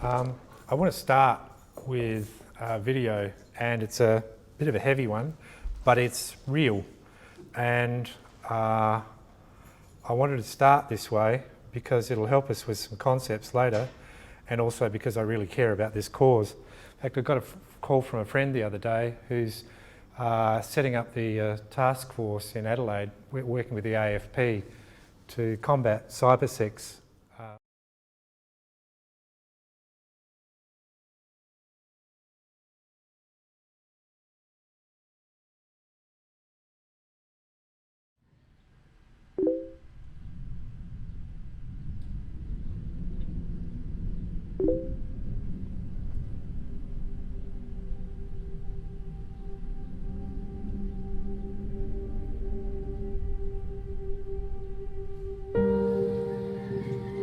I want to start with a video, and it's a bit of a heavy one, but it's real. And I wanted to start this way because it'll help us with some concepts later, and also because I really care about this cause. In fact, I got a call from a friend the other day who's setting up the task force in Adelaide, working with the AFP to combat cybersex.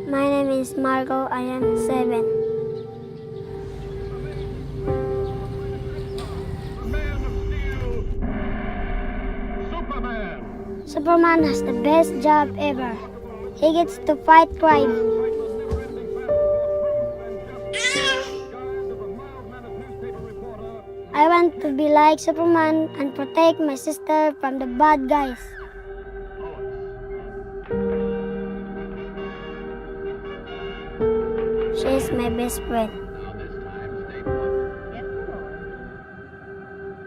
My name is Margot. I am 7. Superman has the best job ever. He gets to fight crime. I want to be like Superman and protect my sister from the bad guys. She is my best friend.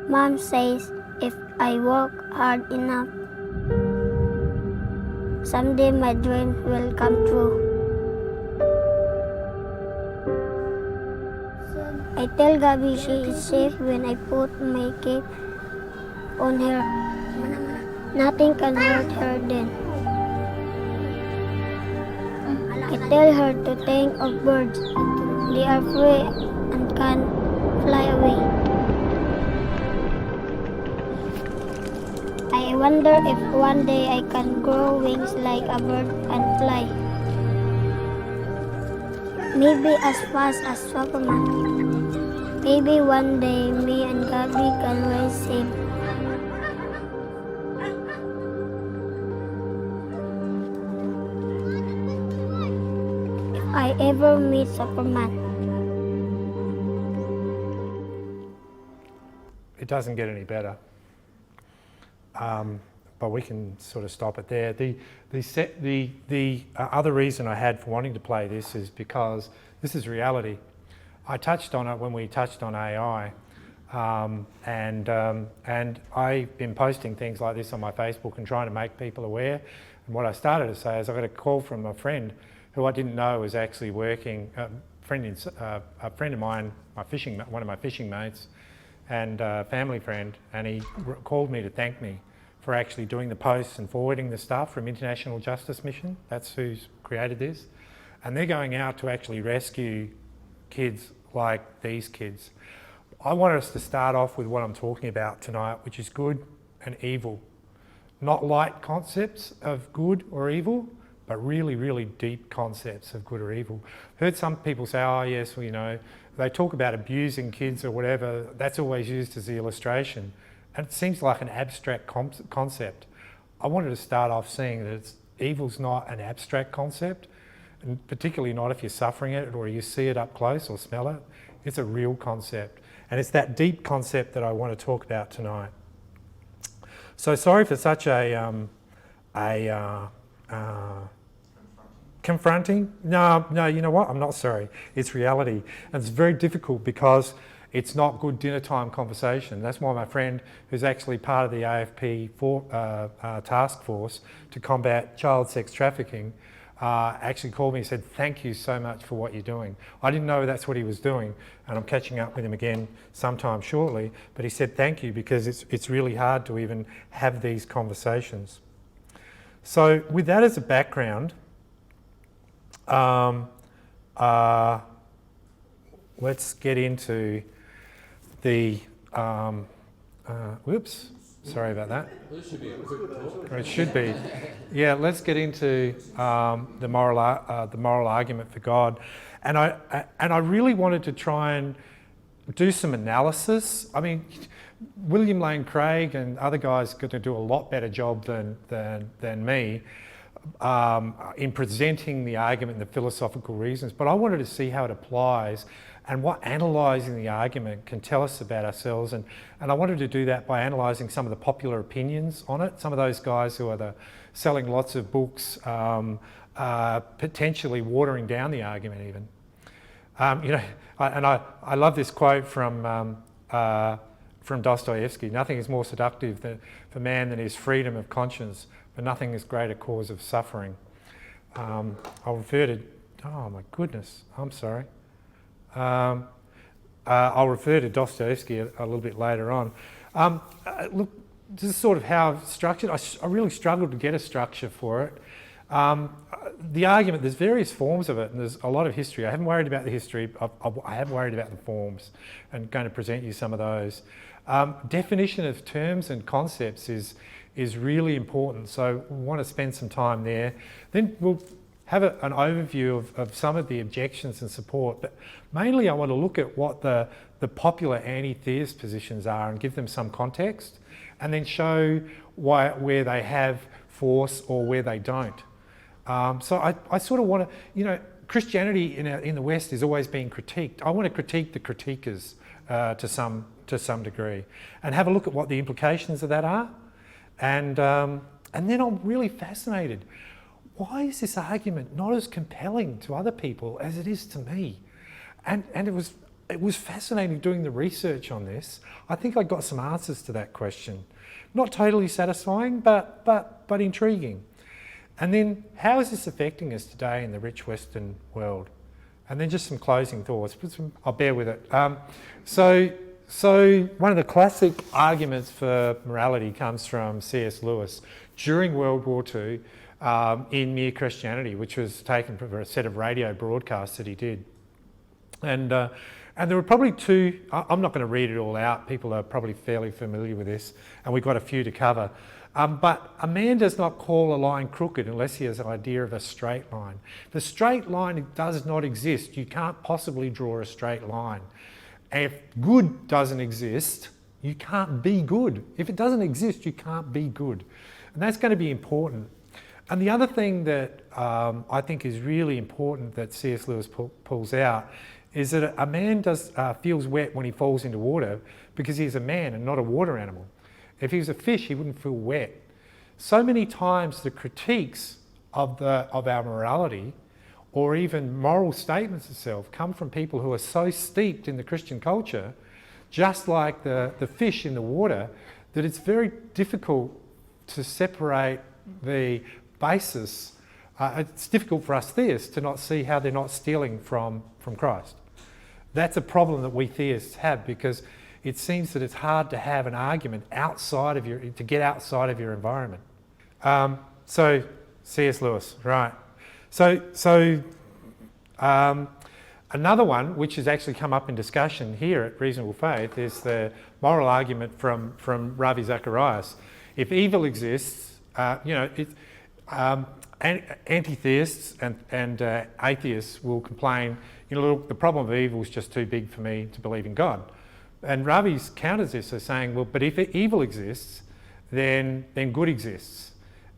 Mom says if I work hard enough, someday my dream will come true. I tell Gabby she is safe when I put my cape on her. Nothing can hurt her then. I tell her to think of birds. They are free and can fly away. I wonder if one day I can grow wings like a bird and fly. Maybe as fast as Superman. Maybe one day me and Gabby can raise him. If I ever meet Superman. It doesn't get any better. But we can sort of stop it there. The other reason I had for wanting to play this is because this is reality. I touched on it when we touched on AI, and I've been posting things like this on my Facebook and trying to make people aware. And what I started to say is I got a call from a friend who I didn't know was actually working, a friend of mine, one of my fishing mates, and a family friend, and he called me to thank me for actually doing the posts and forwarding the stuff from International Justice Mission. That's who's created this. And they're going out to actually rescue kids like these kids. I want us to start off with what I'm talking about tonight, which is good and evil. Not light concepts of good or evil, but really, really deep concepts of good or evil. Heard some people say, oh yes, well, you know, they talk about abusing kids or whatever. That's always used as the illustration. And it seems like an abstract concept. I wanted to start off saying that evil's not an abstract concept, and particularly not if you're suffering it or you see it up close or smell it. It's a real concept. And it's that deep concept that I want to talk about tonight. So sorry for such a confronting? No, you know what? I'm not sorry. It's reality. And it's very difficult because it's not good dinner time conversation. That's why my friend, who's actually part of the AFP task force to combat child sex trafficking, actually called me and said, thank you so much for what you're doing. I didn't know that's what he was doing, and I'm catching up with him again sometime shortly, but he said thank you because it's really hard to even have these conversations. So with that as a background, let's get into the, whoops, sorry about that. It should be. Yeah, let's get into the moral argument for God. And I really wanted to try and do some analysis. I mean, William Lane Craig and other guys are going to do a lot better job than me. in presenting the argument and the philosophical reasons, but I wanted to see how it applies and what analysing the argument can tell us about ourselves. And I wanted to do that by analysing some of the popular opinions on it. Some of those guys who are selling lots of books, potentially watering down the argument even. I love this quote from Dostoevsky: "Nothing is more seductive for man than his freedom of conscience, but nothing is greater cause of suffering." I'll refer to, oh my goodness, I'm sorry. I'll refer to Dostoevsky a little bit later on. Look, this is sort of how I've structured. I really struggled to get a structure for it. The argument, there's various forms of it, and there's a lot of history. I haven't worried about the history, I have worried about the forms, and going to present you some of those. Definition of terms and concepts is really important, so we want to spend some time there. Then we'll have an overview of some of the objections and support, but mainly I want to look at what the popular anti-theist positions are and give them some context, and then show where they have force or where they don't. So I sort of want to, Christianity in the West is always being critiqued. I want to critique the critiquers to some degree, and have a look at what the implications of that are. And then I'm really fascinated. Why is this argument not as compelling to other people as it is to me? And it was fascinating doing the research on this. I think I got some answers to that question. Not totally satisfying, but intriguing. And then, how is this affecting us today in the rich Western world? And then just some closing thoughts. I'll bear with it. So one of the classic arguments for morality comes from C.S. Lewis during World War II in Mere Christianity, which was taken from a set of radio broadcasts that he did. And there were probably two, I'm not going to read it all out, people are probably fairly familiar with this, and we've got a few to cover. But a man does not call a line crooked unless he has an idea of a straight line. The straight line does not exist. You can't possibly draw a straight line. If good doesn't exist, you can't be good. If it doesn't exist, you can't be good. And that's going to be important. And the other thing that I think is really important that C.S. Lewis pulls out is that a man feels wet when he falls into water because he's a man and not a water animal. If he was a fish, he wouldn't feel wet. So many times the critiques of our morality or even moral statements itself come from people who are so steeped in the Christian culture, just like the fish in the water, that it's very difficult to separate the basis. It's difficult for us theists to not see how they're not stealing from Christ. That's a problem that we theists have, because it seems that it's hard to have an argument to get outside of your environment. So C.S. Lewis, right. So another one, which has actually come up in discussion here at Reasonable Faith, is the moral argument from Ravi Zacharias. If evil exists, anti-theists and atheists will complain, look, the problem of evil is just too big for me to believe in God. And Ravi counters this as saying, well, but if evil exists, then good exists.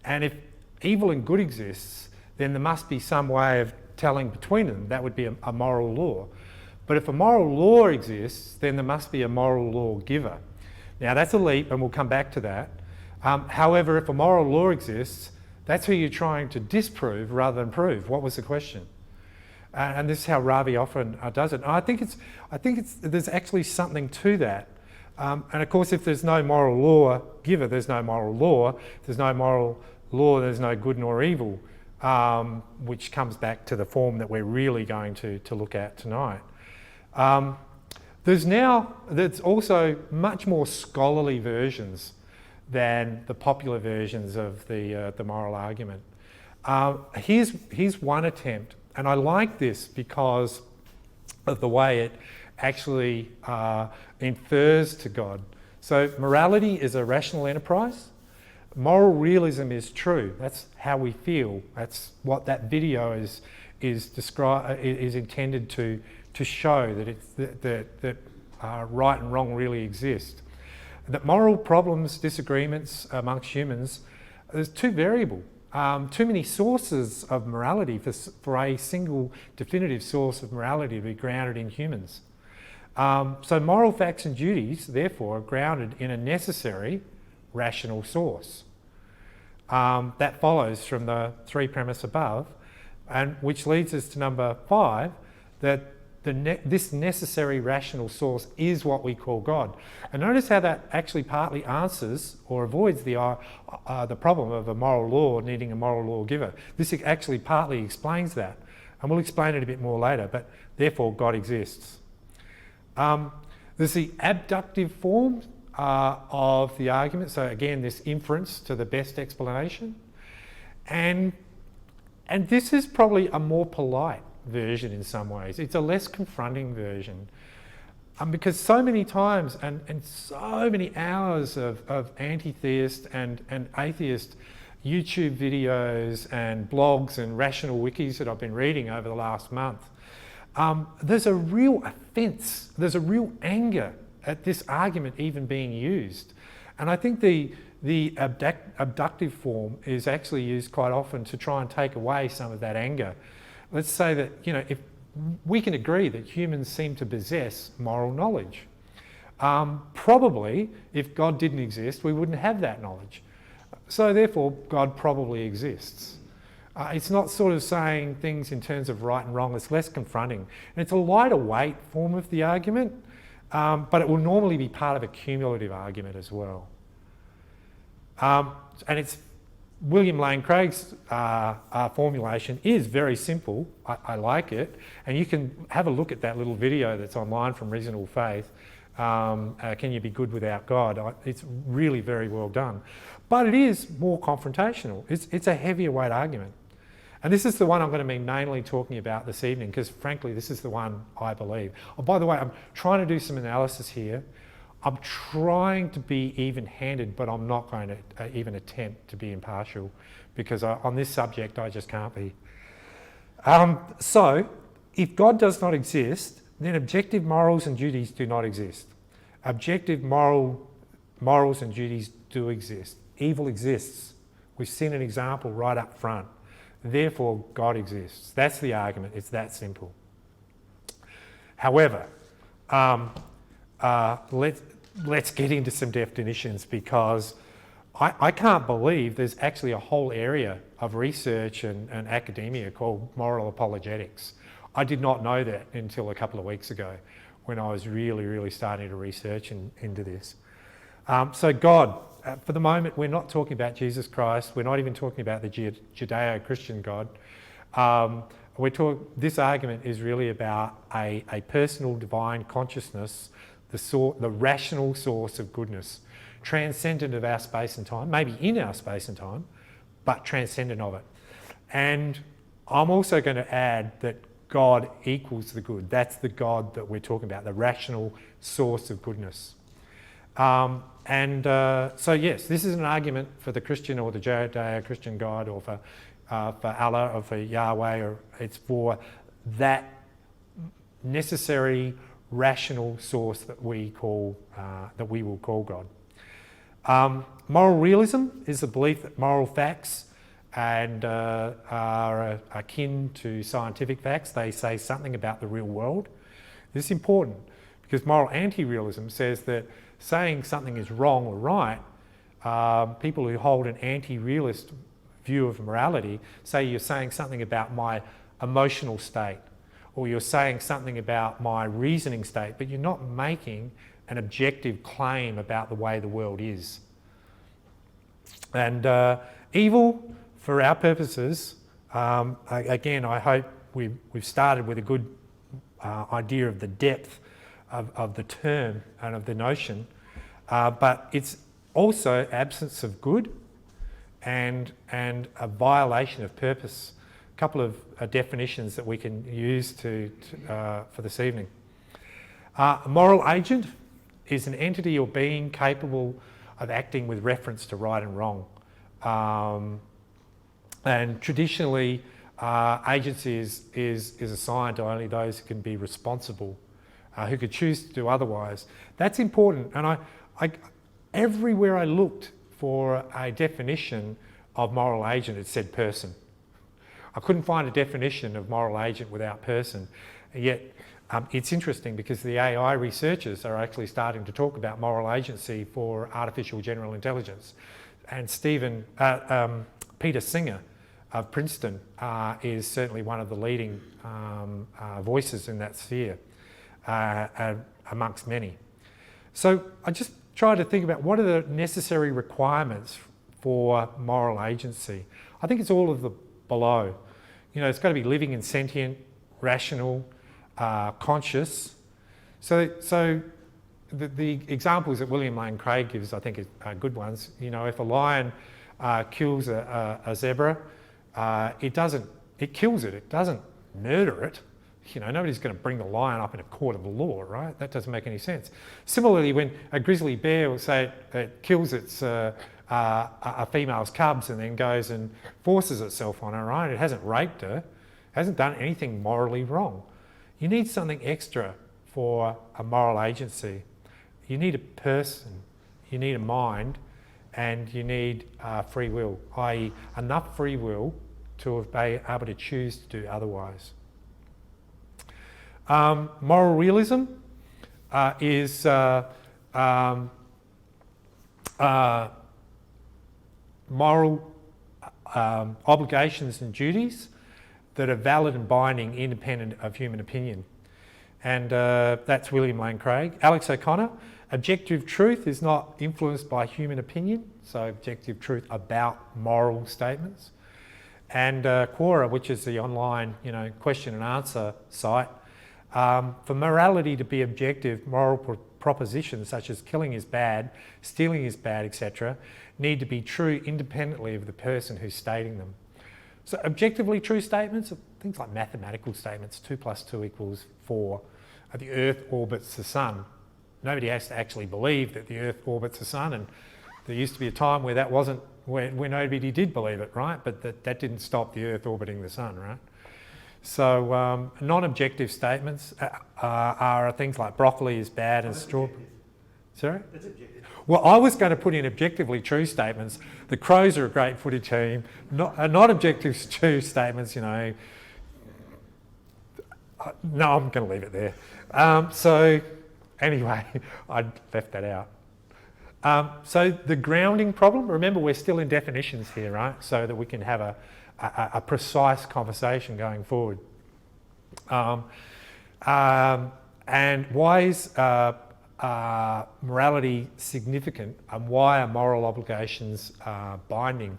And if evil and good exists, then there must be some way of telling between them. That would be a moral law. But if a moral law exists, then there must be a moral law giver. Now that's a leap, and we'll come back to that. However, if a moral law exists, that's who you're trying to disprove rather than prove. What was the question? And this is how Ravi often does it. And I think there's actually something to that. And of course, if there's no moral law giver, there's no moral law. If there's no moral law, there's no good nor evil, which comes back to the form that we're really going to look at tonight. There's also much more scholarly versions than the popular versions of the moral argument. Here's one attempt, and I like this because of the way it actually infers to God. So morality is a rational enterprise. Moral realism is true. That's how we feel. That's what that video is intended to show, that right and wrong really exist. That moral problems, disagreements amongst humans, is too variable. too many sources of morality for a single definitive source of morality to be grounded in humans. So moral facts and duties, therefore, are grounded in a necessary rational source. That follows from the three premise above, and which leads us to number 5, that this necessary rational source is what we call God. And notice how that actually partly answers or avoids the problem of a moral law needing a moral lawgiver. This actually partly explains that, and we'll explain it a bit more later, but therefore God exists. There's the abductive form of the argument, so again this inference to the best explanation, and this is probably a more polite version in some ways. It's a less confronting version, because so many times and so many hours of anti-theist and atheist YouTube videos and blogs and rational wikis that I've been reading over the last month, there's a real offence, there's a real anger at this argument even being used. And I think the abductive form is actually used quite often to try and take away some of that anger. Let's say that, if we can agree that humans seem to possess moral knowledge. Probably, if God didn't exist, we wouldn't have that knowledge. So therefore, God probably exists. It's not sort of saying things in terms of right and wrong, it's less confronting. And it's a lighter weight form of the argument, but it will normally be part of a cumulative argument as well. And it's William Lane Craig's formulation is very simple. I like it, and you can have a look at that little video that's online from Reasonable Faith. Can you be good without God? It's really very well done, but it is more confrontational. It's a heavier weight argument, and this is the one I'm going to be mainly talking about this evening, because frankly this is the one I believe. Oh, by the way, I'm trying to do some analysis here. I'm trying to be even-handed, but I'm not going to even attempt to be impartial, because on this subject I just can't be. So, if God does not exist, then objective morals and duties do not exist. Objective morals and duties do exist. Evil exists. We've seen an example right up front. Therefore, God exists. That's the argument. It's that simple. However, let's get into some definitions, because I can't believe there's actually a whole area of research and academia called moral apologetics. I did not know that until a couple of weeks ago, when I was really starting to research into this. So God, for the moment, we're not talking about Jesus Christ. We're not even talking about the Judeo-Christian God. This argument is really about a personal divine consciousness, the rational source of goodness, transcendent of our space and time, maybe in our space and time, but transcendent of it. And I'm also going to add that God equals the good. That's the God that we're talking about, the rational source of goodness. So yes, this is an argument for the Christian or the Judeo-Christian God, or for Allah or for Yahweh, or it's for that necessary rational source that we will call God. Moral realism is the belief that moral facts are akin to scientific facts. They say something about the real world. This is important, because moral anti-realism says that saying something is wrong or right, people who hold an anti-realist view of morality say you're saying something about my emotional state, or you're saying something about my reasoning state, but you're not making an objective claim about the way the world is. And evil, for our purposes, again, I hope we've started with a good idea of the depth of the term and of the notion, but it's also absence of good and a violation of purpose. A couple of definitions that we can use for this evening. A moral agent is an entity or being capable of acting with reference to right and wrong. And traditionally, agency is assigned to only those who can be responsible, who could choose to do otherwise. That's important, and I everywhere I looked for a definition of moral agent, it said person. I couldn't find a definition of moral agent without person. Yet it's interesting because the AI researchers are actually starting to talk about moral agency for artificial general intelligence. And Peter Singer of Princeton is certainly one of the leading voices in that sphere amongst many. So I just try to think about what are the necessary requirements for moral agency. I think it's all of the below. You know, it's got to be living and sentient, rational, conscious. So the examples that William Lane Craig gives, I think, are good ones. You know, if a lion kills a zebra, it kills it. It doesn't murder it. You know, nobody's going to bring the lion up in a court of law, right? That doesn't make any sense. Similarly, when a grizzly bear will say it kills its a female's cubs and then goes and forces itself on her, right? It hasn't raped her, hasn't done anything morally wrong. You need something extra for a moral agency. You need a person, you need a mind, and you need free will, i.e. enough free will to be able to choose to do otherwise. Moral realism is moral obligations and duties that are valid and binding independent of human opinion. And that's William Lane Craig. Alex O'Connor, objective truth is not influenced by human opinion, so objective truth about moral statements. And Quora, which is the online, question and answer site, for morality to be objective, moral propositions such as killing is bad, stealing is bad, etc., need to be true independently of the person who's stating them. So objectively true statements are things like mathematical statements, 2 + 2 = 4, the Earth orbits the Sun. Nobody has to actually believe that the Earth orbits the Sun, and there used to be a time where that wasn't, where nobody did believe it, right? But that didn't stop the Earth orbiting the Sun, right? So non-objective statements are things like broccoli is bad and strawberry. Sorry? That's objective. Well, I was going to put in objectively true statements. The Crows are a great footy team. Not objective true statements, No, I'm going to leave it there. So anyway, I left that out. So the grounding problem, remember we're still in definitions here, right? So that we can have a precise conversation going forward. And why is morality significant, and why are moral obligations binding?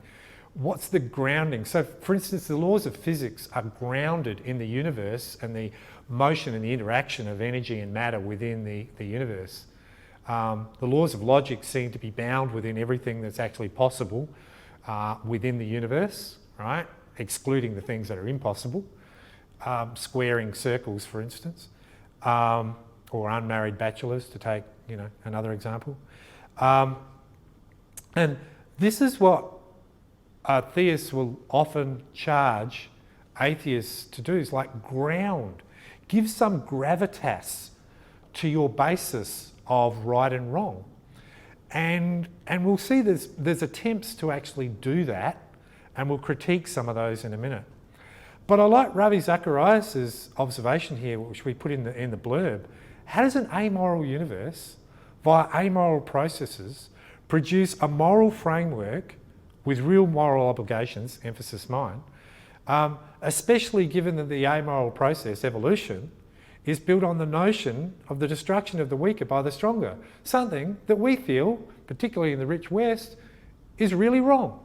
What's the grounding? So for instance, the laws of physics are grounded in the universe and the motion and the interaction of energy and matter within the universe. The laws of logic seem to be bound within everything that's actually possible within the universe, right? Excluding the things that are impossible. Squaring circles, for instance, or unmarried bachelors, to take another example. And this is what theists will often charge atheists to do, is like ground. Give some gravitas to your basis of right and wrong. And we'll see there's attempts to actually do that, and we'll critique some of those in a minute. But I like Ravi Zacharias' observation here, which we put in the blurb. How does an amoral universe, via amoral processes, produce a moral framework with real moral obligations, emphasis mine, especially given that the amoral process, evolution, is built on the notion of the destruction of the weaker by the stronger, something that we feel, particularly in the rich West, is really wrong.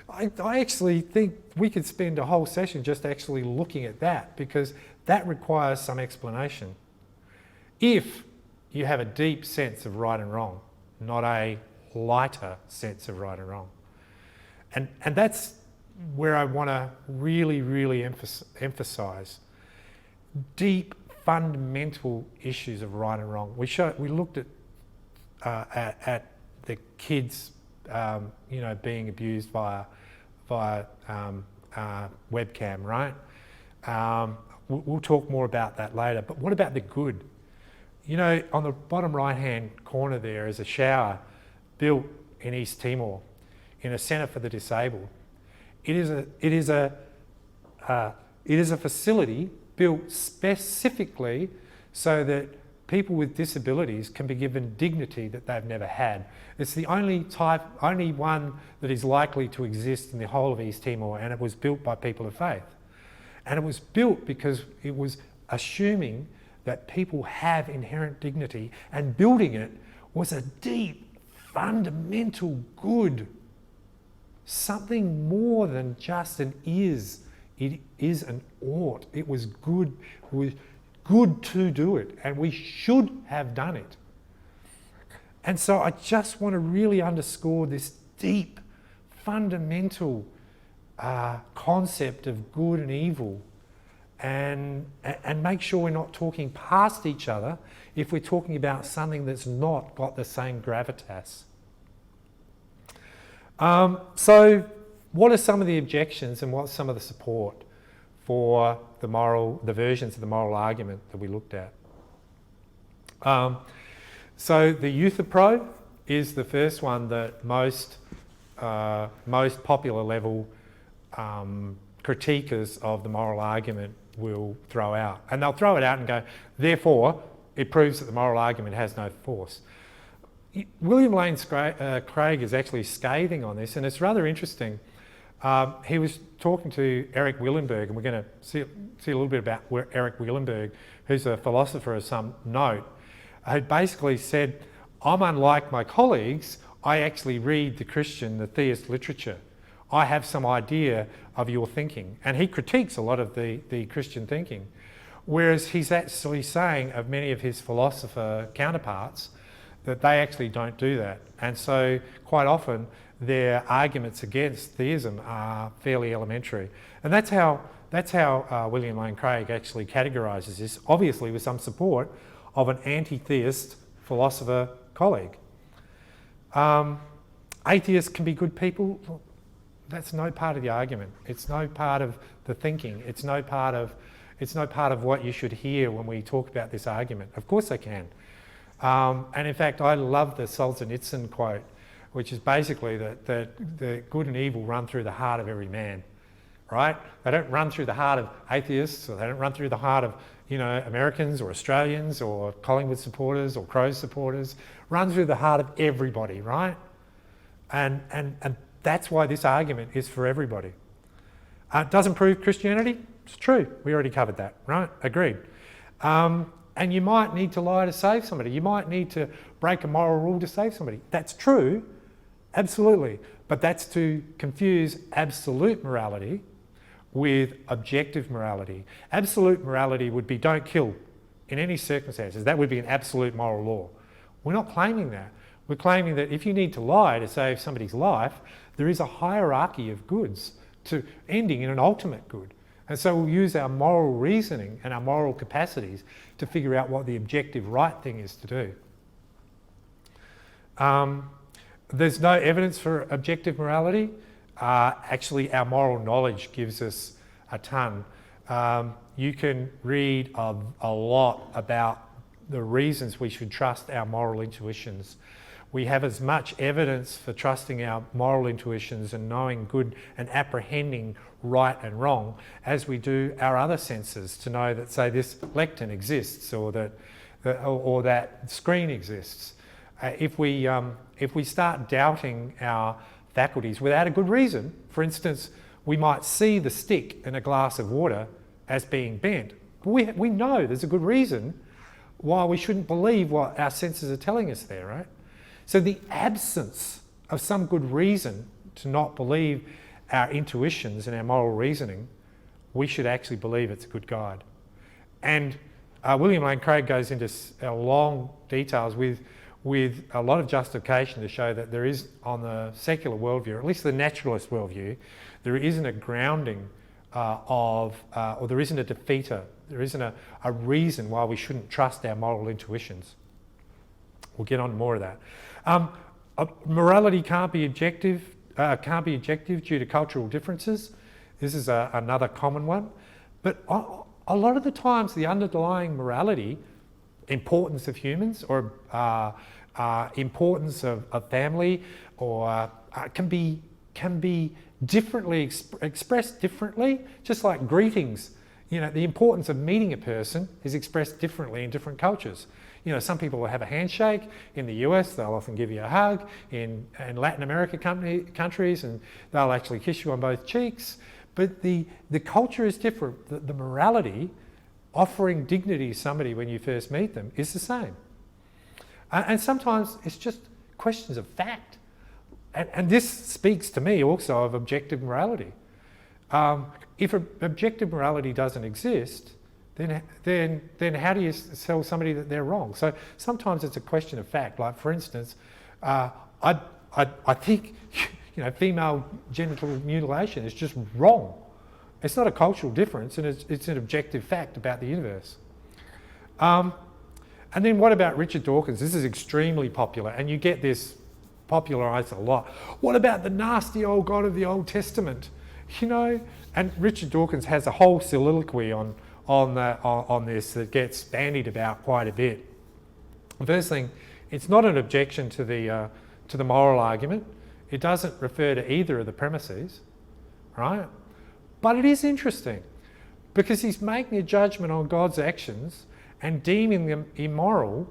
I actually think we could spend a whole session just actually looking at that, because that requires some explanation. If you have a deep sense of right and wrong, not a lighter sense of right and wrong. And that's where I want to really, really emphasise deep, fundamental issues of right and wrong. We looked at the kids, being abused via webcam, right? We'll talk more about that later. But what about the good? On the bottom right-hand corner there is a shower built in East Timor in a centre for the disabled. It is a facility built specifically so that people with disabilities can be given dignity that they've never had. It's the only one that is likely to exist in the whole of East Timor, and it was built by people of faith. And it was built because it was assuming that people have inherent dignity, and building it was a deep, fundamental good. Something more than just an is. It is an ought. It was good. It was good to do it, and we should have done it. And so I just want to really underscore this deep, fundamental concept of good and evil, and make sure we're not talking past each other if we're talking about something that's not got the same gravitas. So what are some of the objections and what's some of the support for the versions of the moral argument that we looked at? So the euthypro is the first one that most popular level critiquers of the moral argument will throw out. And they'll throw it out and go, therefore, it proves that the moral argument has no force. William Lane Craig is actually scathing on this, and it's rather interesting. He was talking to Eric Willenberg, and we're going to see a little bit about Eric Willenberg, who's a philosopher of some note, who basically said, I'm unlike my colleagues, I actually read the theist literature. I have some idea of your thinking. And he critiques a lot of the Christian thinking. Whereas he's actually saying of many of his philosopher counterparts that they actually don't do that. And so quite often their arguments against theism are fairly elementary. And that's how William Lane Craig actually categorises this, obviously with some support of an anti-theist philosopher colleague. Atheists can be good people. That's no part of the argument. It's no part of the thinking. It's no part of what you should hear when we talk about this argument. Of course they can. And in fact, I love the Solzhenitsyn quote, which is basically that the good and evil run through the heart of every man, right? They don't run through the heart of atheists, or they don't run through the heart of, Americans or Australians or Collingwood supporters or Crows supporters. Run through the heart of everybody, right? And that's why this argument is for everybody. It doesn't prove Christianity. It's true. We already covered that, right? Agreed. And you might need to lie to save somebody. You might need to break a moral rule to save somebody. That's true, absolutely. But that's to confuse absolute morality with objective morality. Absolute morality would be don't kill in any circumstances. That would be an absolute moral law. We're not claiming that. We're claiming that if you need to lie to save somebody's life, there is a hierarchy of goods to ending in an ultimate good. And so we'll use our moral reasoning and our moral capacities to figure out what the objective right thing is to do. There's no evidence for objective morality. Actually, our moral knowledge gives us a ton. You can read a lot about the reasons we should trust our moral intuitions. We have as much evidence for trusting our moral intuitions and knowing good and apprehending right and wrong as we do our other senses to know that, say, this lectern exists or that screen exists. If we start doubting our faculties without a good reason, for instance, we might see the stick in a glass of water as being bent. But we know there's a good reason why we shouldn't believe what our senses are telling us there, right? So the absence of some good reason to not believe our intuitions and our moral reasoning, we should actually believe it's a good guide. And William Lane Craig goes into long details with a lot of justification to show that there is, on the secular worldview, or at least the naturalist worldview, there isn't a grounding or there isn't a defeater, there isn't a reason why we shouldn't trust our moral intuitions. We'll get on to more of that. Morality can't be objective due to cultural differences. This is another common one. But a lot of the times the underlying morality, importance of humans or importance of family or can be can be differently expressed differently, just like greetings. You know, the importance of meeting a person is expressed differently in different cultures. You know, some people will have a handshake. In the US, they'll often give you a hug. In Latin America countries, and they'll actually kiss you on both cheeks. But the culture is different. The morality, offering dignity to somebody when you first meet them, is the same. And sometimes it's just questions of fact. And this speaks to me also of objective morality. If objective morality doesn't exist, then how do you tell somebody that they're wrong? So sometimes it's a question of fact. Like, for instance, I think, you know, female genital mutilation is just wrong. It's not a cultural difference, and it's an objective fact about the universe. And then what about Richard Dawkins? This is extremely popular, and you get this popularised a lot. What about the nasty old God of the Old Testament? You know, and Richard Dawkins has a whole soliloquy on this that gets bandied about quite a bit. The first thing, it's not an objection to the moral argument. It doesn't refer to either of the premises, right? But it is interesting because he's making a judgment on God's actions and deeming them immoral.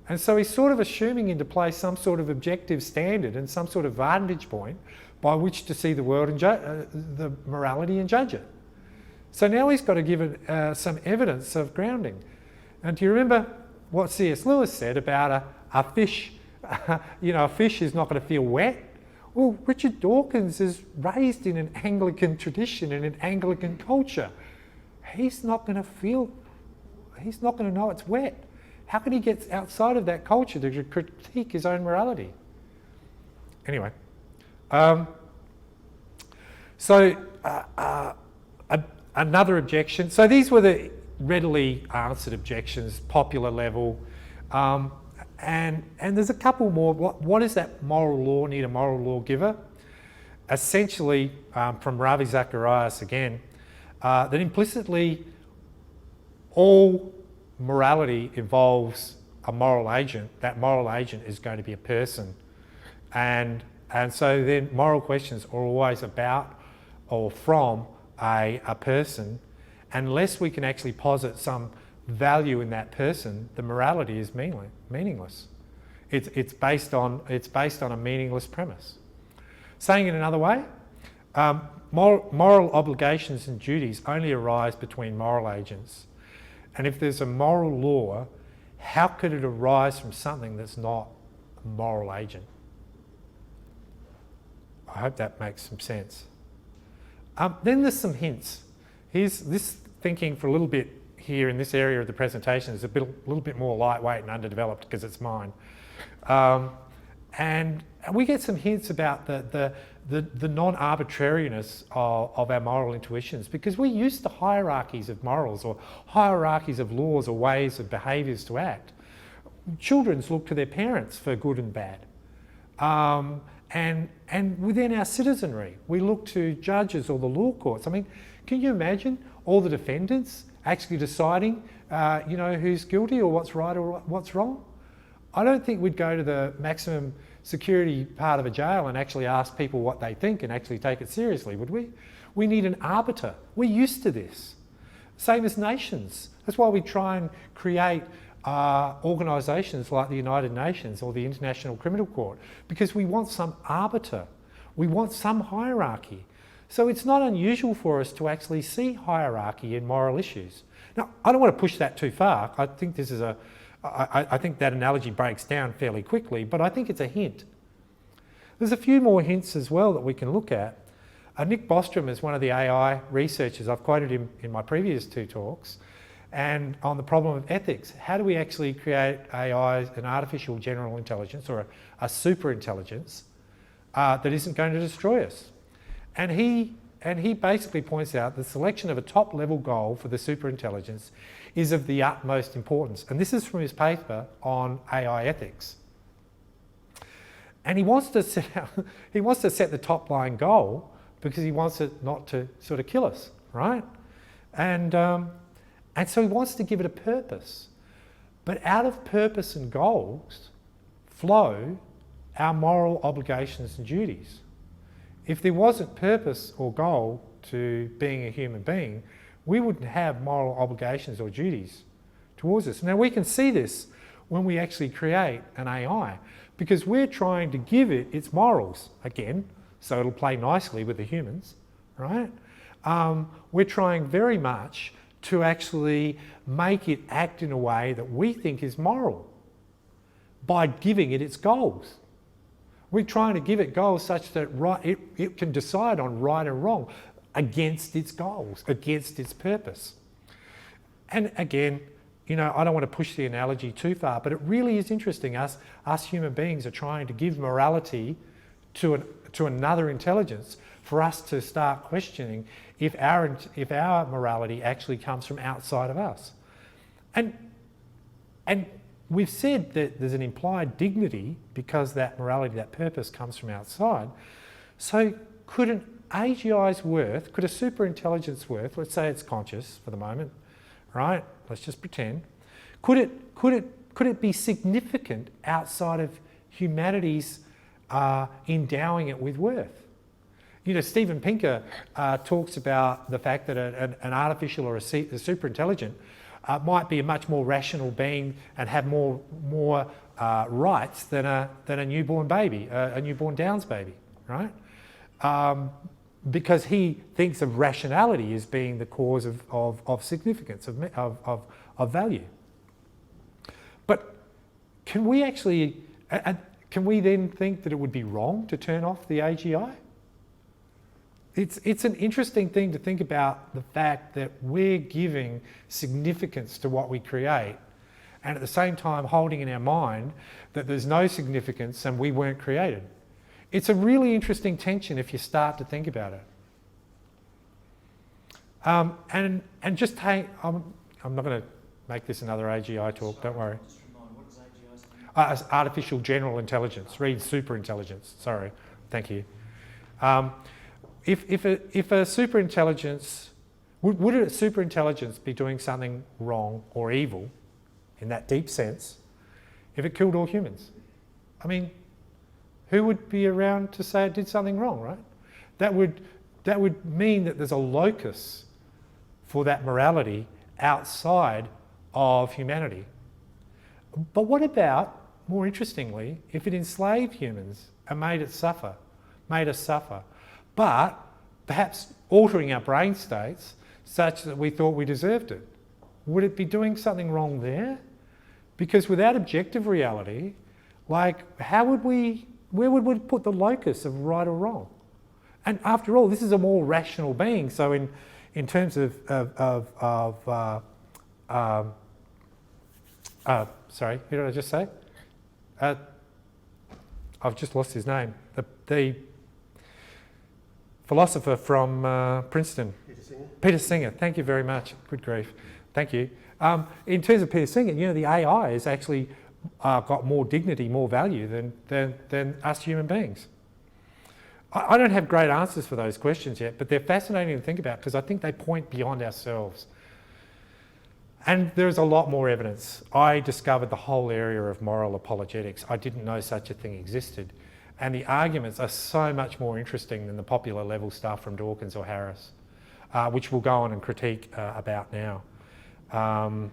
And so he's sort of assuming into place some sort of objective standard and some sort of vantage point by which to see the world and the morality and judge it. So now he's got to give it some evidence of grounding. And do you remember what C.S. Lewis said about a fish? You know, a fish is not going to feel wet. Well, Richard Dawkins is raised in an Anglican tradition, in an Anglican culture. He's not going to know it's wet. How can he get outside of that culture to critique his own morality? Anyway, another objection. So these were the readily answered objections, popular level. And there's a couple more. What does that moral law need a moral lawgiver? Essentially, from Ravi Zacharias again, that implicitly all morality involves a moral agent. That moral agent is going to be a person. And so then moral questions are always about or from a person. Unless we can actually posit some value in that person, the morality is meaningless. It's based on a meaningless premise. Saying it another way, moral obligations and duties only arise between moral agents. And if there's a moral law, how could it arise from something that's not a moral agent? I hope that makes some sense. Then there's some hints. Here's this thinking for a little bit here in this area of the presentation is a little bit more lightweight and underdeveloped because it's mine. And we get some hints about the non-arbitrariness of our moral intuitions, because we're used to hierarchies of morals or hierarchies of laws or ways of behaviours to act. Children look to their parents for good and bad. And within our citizenry, we look to judges or the law courts. I mean, can you imagine all the defendants actually deciding, who's guilty or what's right or what's wrong? I don't think we'd go to the maximum security part of a jail and actually ask people what they think and actually take it seriously, would we? We need an arbiter. We're used to this. Same as nations. That's why we try and create organisations like the United Nations or the International Criminal Court, because we want some arbiter. We want some hierarchy. So it's not unusual for us to actually see hierarchy in moral issues. Now, I don't want to push that too far. I think this is I think that analogy breaks down fairly quickly, but I think it's a hint. There's a few more hints as well that we can look at. Nick Bostrom is one of the AI researchers. I've quoted him in my previous two talks, and on the problem of ethics. How do we actually create AI, an artificial general intelligence or a super intelligence that isn't going to destroy us? And he basically points out the selection of a top-level goal for the superintelligence is of the utmost importance. And this is from his paper on AI ethics. And he wants to set the top-line goal because he wants it not to sort of kill us, right? And so he wants to give it a purpose. But out of purpose and goals flow our moral obligations and duties. if there wasn't purpose or goal to being a human being, we wouldn't have moral obligations or duties towards us. Now we can see this when we actually create an AI, because we're trying to give it its morals again, so it'll play nicely with the humans, right? We're trying very much to actually make it act in a way that we think is moral by giving it its goals. We're trying to give it goals such that it can decide on right and wrong against its goals, against its purpose. And again, you know, I don't want to push the analogy too far, but it really is interesting. Us human beings are trying to give morality to another intelligence for us to start questioning if our morality actually comes from outside of us. And we've said that there's an implied dignity because that morality, that purpose comes from outside. So could an AGI's worth, could a superintelligence worth, let's say it's conscious for the moment, right? Let's just pretend. Could it be significant outside of humanity's endowing it with worth? You know, Steven Pinker talks about the fact that an artificial or a superintelligent might be a much more rational being and have more rights than a newborn baby, a newborn Downs baby, right? Because he thinks of rationality as being the cause of significance, of value. But can we actually, can we then think that it would be wrong to turn off the AGI? It's an interesting thing to think about, the fact that we're giving significance to what we create and at the same time holding in our mind that there's no significance and we weren't created. It's a really interesting tension if you start to think about it. And just take, I'm not going to make this another AGI talk, don't worry. Just remind, what does AGI stand for? Artificial General Intelligence, read superintelligence, sorry, thank you. If a superintelligence, would a superintelligence be doing something wrong or evil in that deep sense if it killed all humans? I mean, who would be around to say it did something wrong, right? That would mean that there's a locus for that morality outside of humanity. But what about, more interestingly, if it enslaved humans and made us suffer, but perhaps altering our brain states such that we thought we deserved it? Would it be doing something wrong there? Because without objective reality, like where would we put the locus of right or wrong? And after all, this is a more rational being. So in terms of sorry, who did I just say? I've just lost his name. The philosopher from Princeton. Peter Singer, thank you very much. Good grief, thank you. In terms of Peter Singer, you know, the AI has actually got more dignity, more value than us human beings. I don't have great answers for those questions yet, but they're fascinating to think about because I think they point beyond ourselves. And there's a lot more evidence. I discovered the whole area of moral apologetics. I didn't know such a thing existed. And the arguments are so much more interesting than the popular level stuff from Dawkins or Harris, which we'll go on and critique about now. And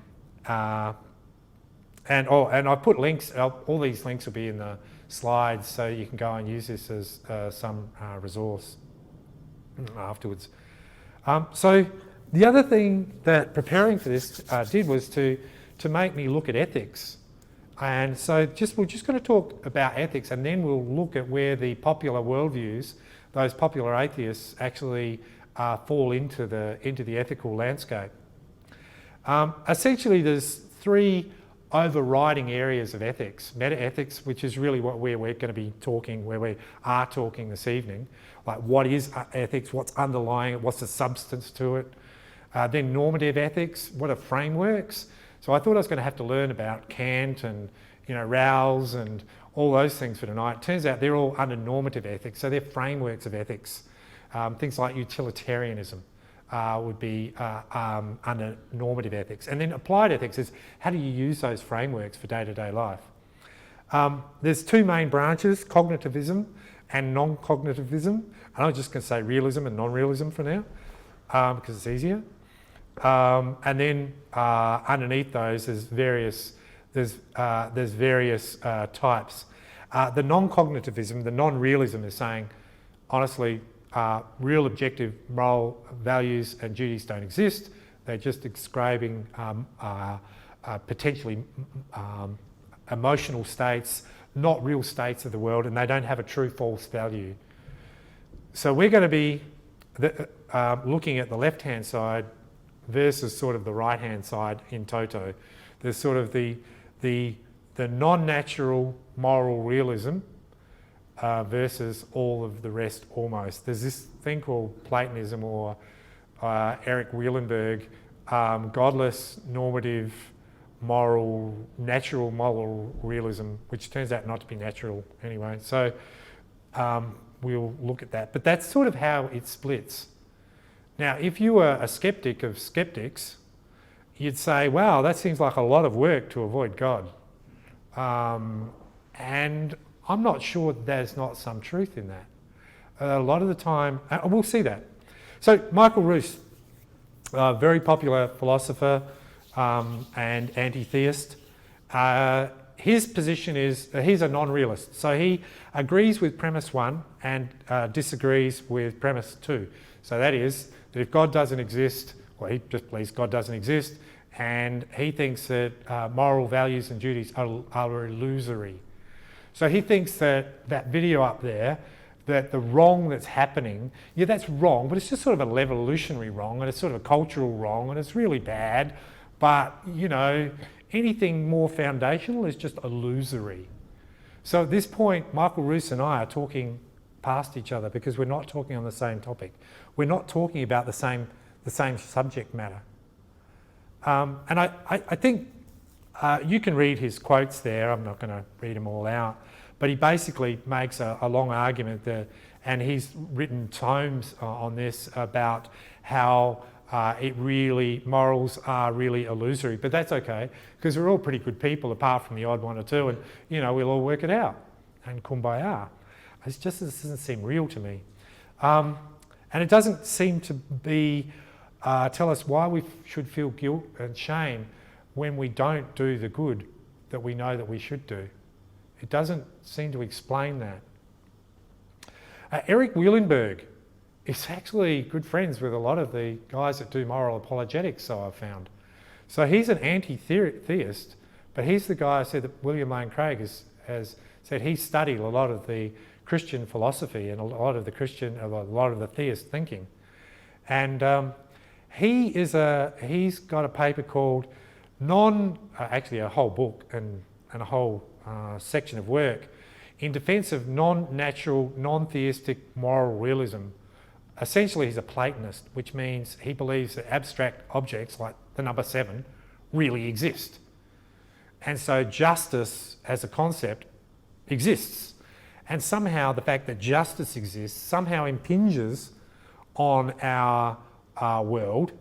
I put links, all these links will be in the slides, so you can go and use this as some resource afterwards. So the other thing that preparing for this did was to make me look at ethics. And so we're just going to talk about ethics, and then we'll look at where the popular worldviews, those popular atheists, actually fall into the ethical landscape. Essentially, there's three overriding areas of ethics. Meta-ethics, which is really what we're going to be talking, where we are talking this evening. Like, what is ethics? What's underlying it? What's the substance to it? Then normative ethics. What are frameworks? So I thought I was going to have to learn about Kant and, you know, Rawls and all those things for tonight. It turns out they're all under normative ethics, so they're frameworks of ethics. Things like utilitarianism would be under normative ethics. And then applied ethics is how do you use those frameworks for day-to-day life? There's two main branches, cognitivism and non-cognitivism. And I'm just going to say realism and non-realism for now, because it's easier. And then underneath those, there's various types. The non-cognitivism, the non-realism, is saying, honestly, real objective moral values and duties don't exist. They're just describing potentially emotional states, not real states of the world, and they don't have a true-false value. So we're going to be looking at the left-hand side versus sort of the right-hand side in toto. There's sort of the non-natural moral realism versus all of the rest almost. There's this thing called Platonism, or Eric Wielenberg, godless, normative, natural moral realism, which turns out not to be natural anyway. So we'll look at that. But that's sort of how it splits. Now, if you were a skeptic of skeptics, you'd say, wow, that seems like a lot of work to avoid God. And I'm not sure there's not some truth in that. A lot of the time, we'll see that. So Michael Ruse, a very popular philosopher and anti-theist, his position is he's a non-realist. So he agrees with premise 1 and disagrees with premise 2. So that is that if God doesn't exist, well, he just believes God doesn't exist, and he thinks that moral values and duties are illusory. So he thinks that that video up there, that the wrong that's happening, yeah, that's wrong, but it's just sort of an evolutionary wrong, and it's sort of a cultural wrong, and it's really bad. But, you know, anything more foundational is just illusory. So at this point, Michael Ruse and I are talking past each other because we're not talking on the same topic. We're not talking about the same subject matter. And I think you can read his quotes there. I'm not going to read them all out. But he basically makes a long argument there, and he's written tomes on this about how morals are really illusory. But that's okay, because we're all pretty good people, apart from the odd one or two, and, you know, we'll all work it out. And kumbaya. It doesn't seem real to me. And it doesn't seem to be tell us why we should feel guilt and shame when we don't do the good that we know that we should do. It doesn't seem to explain that. Eric Wielenberg is actually good friends with a lot of the guys that do moral apologetics, so I've found. So he's an anti-theist, but he's the guy I said that William Lane Craig has said he studied a lot of the Christian philosophy and a lot of the theist thinking. And he's got a paper called actually a whole book and a whole section of work in defence of non-natural, non-theistic moral realism. Essentially, he's a Platonist, which means he believes that abstract objects like the number 7 really exist. And so justice as a concept exists. And somehow the fact that justice exists somehow impinges on our world,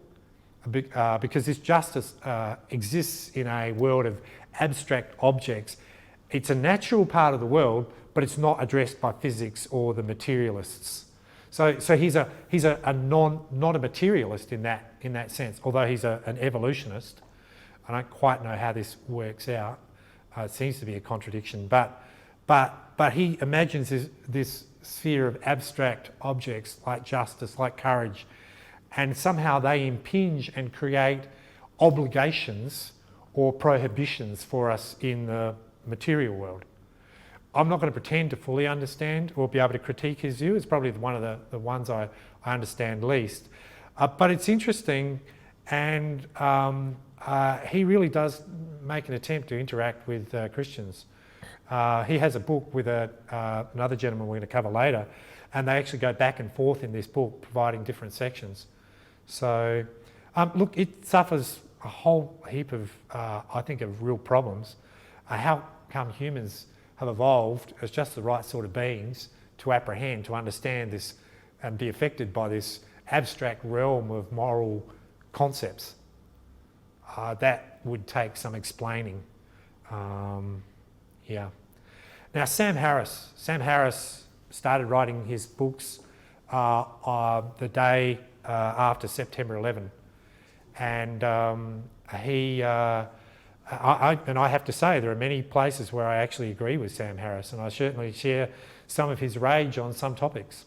because this justice exists in a world of abstract objects. It's a natural part of the world, but it's not addressed by physics or the materialists. So he's not a materialist in that sense, although he's an evolutionist. I don't quite know how this works out. It seems to be a contradiction, but he imagines this sphere of abstract objects like justice, like courage, and somehow they impinge and create obligations or prohibitions for us in the material world. I'm not going to pretend to fully understand or be able to critique his view. It's probably one of the ones I understand least. But it's interesting, and he really does make an attempt to interact with Christians. He has a book with another gentleman we're going to cover later, and they actually go back and forth in this book, providing different sections. So, look, it suffers a whole heap of, I think, of real problems. How come humans have evolved as just the right sort of beings to apprehend, to understand this, and be affected by this abstract realm of moral concepts? That would take some explaining. Yeah. Now, Sam Harris started writing his books the day after September 11. And I have to say, there are many places where I actually agree with Sam Harris, and I certainly share some of his rage on some topics.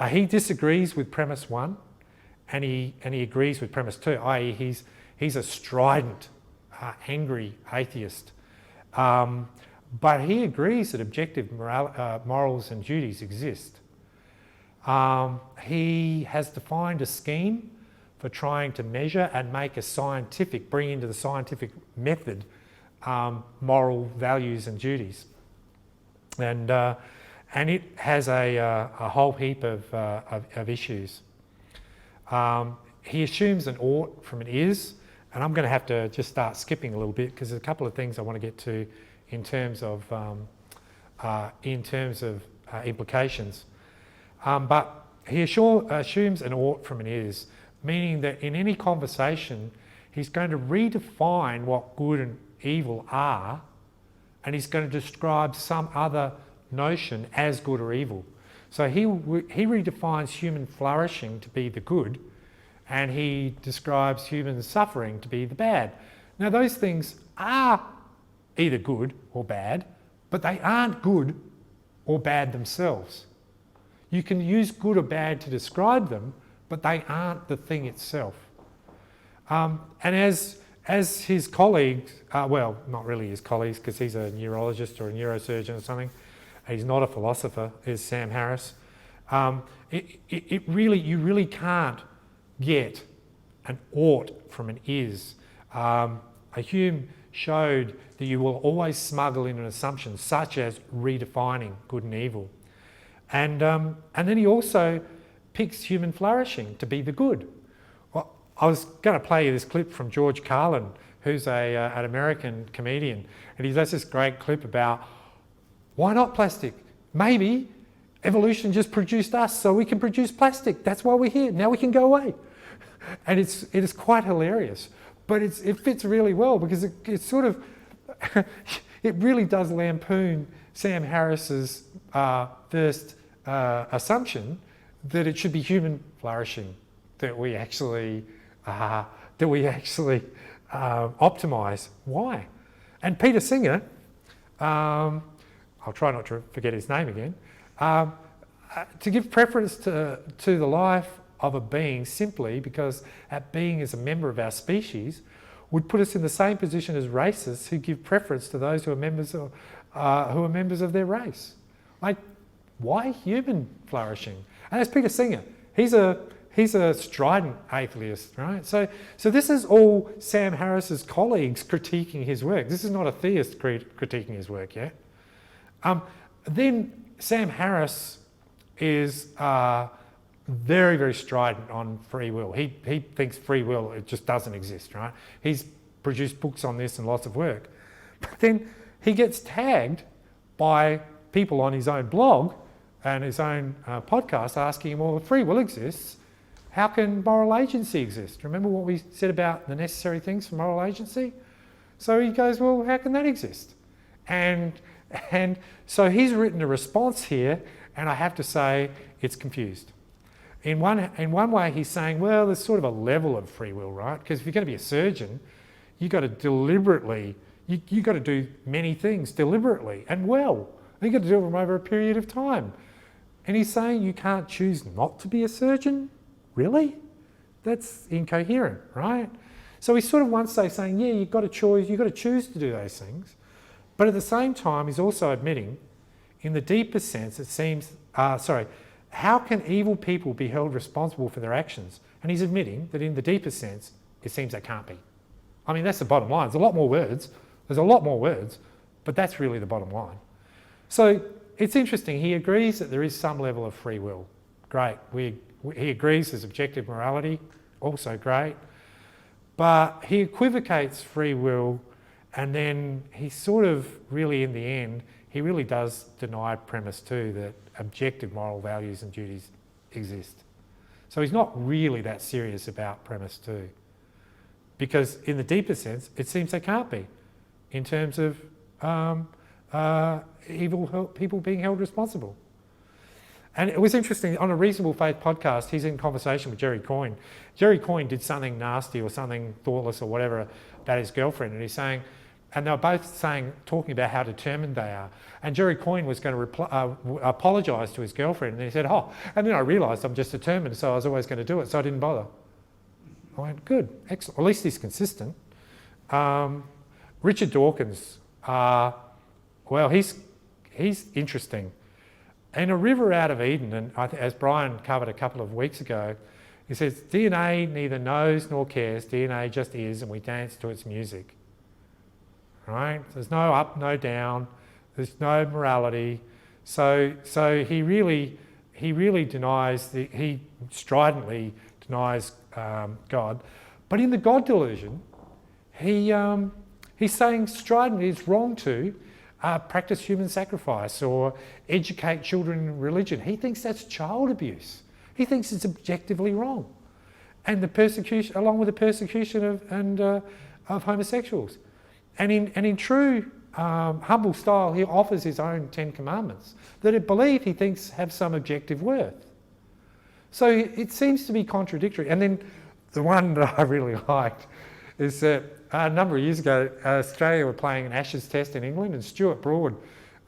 He disagrees with premise 1, and he agrees with premise 2, i.e. he's a strident, angry atheist. But he agrees that objective morals and duties exist. He has defined a scheme for trying to measure and make bring into the scientific method moral values and duties. And it has a whole heap of issues. He assumes an ought from an is, and I'm going to have to just start skipping a little bit because there's a couple of things I want to get to in terms of implications. But he assumes an ought from an is, meaning that in any conversation he's going to redefine what good and evil are, and he's going to describe some other notion as good or evil. So he redefines human flourishing to be the good, and he describes human suffering to be the bad. Now those things are either good or bad, but they aren't good or bad themselves. You can use good or bad to describe them, but they aren't the thing itself. And as his colleagues, well, not really his colleagues, because he's a neurologist or a neurosurgeon or something, he's not a philosopher, is Sam Harris. You really can't get an ought from an is. Hume showed that you will always smuggle in an assumption, such as redefining good and evil. And then he also picks human flourishing to be the good. Well, I was going to play you this clip from George Carlin, who's an American comedian, and he does this great clip about why not plastic? Maybe evolution just produced us so we can produce plastic. That's why we're here. Now we can go away. And it is quite hilarious, but it fits really well because it's sort of, it really does lampoon Sam Harris's first assumption that it should be human flourishing that we actually optimise. Why? And Peter Singer, I'll try not to forget his name again, to give preference to the life of a being simply because that being is a member of our species would put us in the same position as racists who give preference to those who are members of their race. Like, why human flourishing? And that's Peter Singer. He's a strident atheist, right? So this is all Sam Harris's colleagues critiquing his work. This is not a theist critiquing his work yet. Then Sam Harris is very, very strident on free will. He thinks free will, it just doesn't exist, right? He's produced books on this and lots of work. But then he gets tagged by people on his own blog and his own podcast asking him, well, if free will exists, how can moral agency exist? Remember what we said about the necessary things for moral agency? So he goes, well, how can that exist? And so he's written a response here, and I have to say it's confused. In one way, he's saying, well, there's sort of a level of free will, right? Because if you're going to be a surgeon, you've got to deliberately, you've got to do many things deliberately and well. You've got to do them over a period of time. And he's saying you can't choose not to be a surgeon? Really? That's incoherent, right? So he's sort of one day saying, yeah, you've got to choose to do those things. But at the same time, he's also admitting, in the deeper sense, it seems, how can evil people be held responsible for their actions? And he's admitting that in the deeper sense, it seems they can't be. I mean, that's the bottom line. There's a lot more words, but that's really the bottom line. So it's interesting. He agrees that there is some level of free will. Great. He agrees there's objective morality. Also great. But he equivocates free will, and then he sort of really, in the end, he really does deny premise 2 that objective moral values and duties exist. So he's not really that serious about premise 2, because in the deeper sense, it seems they can't be, in terms of evil people being held responsible. And it was interesting, on a Reasonable Faith podcast, he's in conversation with Jerry Coyne. Jerry Coyne did something nasty or something thoughtless or whatever about his girlfriend, and he's saying, and they were both talking about how determined they are. And Jerry Coyne was going to apologise to his girlfriend, and he said, and then I realised I'm just determined, so I was always going to do it, so I didn't bother. I went, good, excellent. At least he's consistent. Richard Dawkins, he's interesting. In A River Out of Eden, and as Brian covered a couple of weeks ago, he says, DNA neither knows nor cares, DNA just is, and we dance to its music. Right? There's no up, no down, there's no morality. So he really denies, he stridently denies God. But in the God delusion, he's saying stridently it's wrong to practice human sacrifice or educate children in religion. He thinks that's child abuse. He thinks it's objectively wrong. And the persecution, along with the persecution of homosexuals. And in true humble style, he offers his own 10 commandments that I believe he thinks have some objective worth. So it seems to be contradictory. And then the one that I really liked is that a number of years ago, Australia were playing an Ashes test in England, and Stuart Broad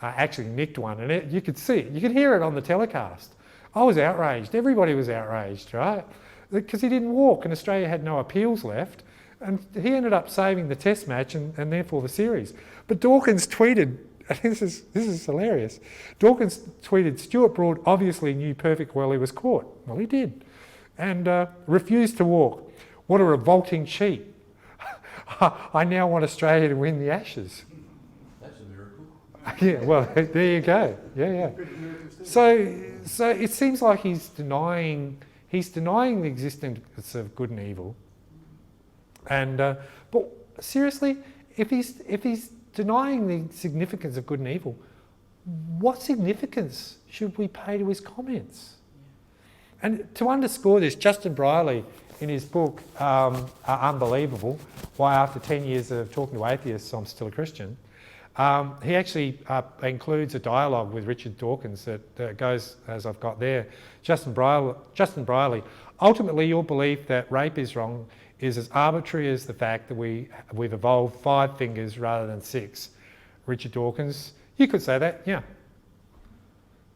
actually nicked one, and you could see it, you could hear it on the telecast. I was outraged, everybody was outraged, right? Because he didn't walk and Australia had no appeals left, and he ended up saving the test match and therefore the series. But Dawkins tweeted, this is hilarious, Dawkins tweeted, Stuart Broad obviously knew perfect well he was caught. Well, he did. And refused to walk. What a revolting cheat. I now want Australia to win the Ashes. That's a miracle. Yeah, well, there you go. Yeah. So it seems like he's denying the existence of good and evil. And but seriously, if he's denying the significance of good and evil, what significance should we pay to his comments? And to underscore this, Justin Brierley, in his book, Unbelievable, Why After 10 Years of Talking to Atheists I'm Still a Christian, he actually includes a dialogue with Richard Dawkins that goes as I've got there. Justin Brierley, ultimately your belief that rape is wrong is as arbitrary as the fact that we've evolved 5 fingers rather than 6. Richard Dawkins, you could say that, yeah.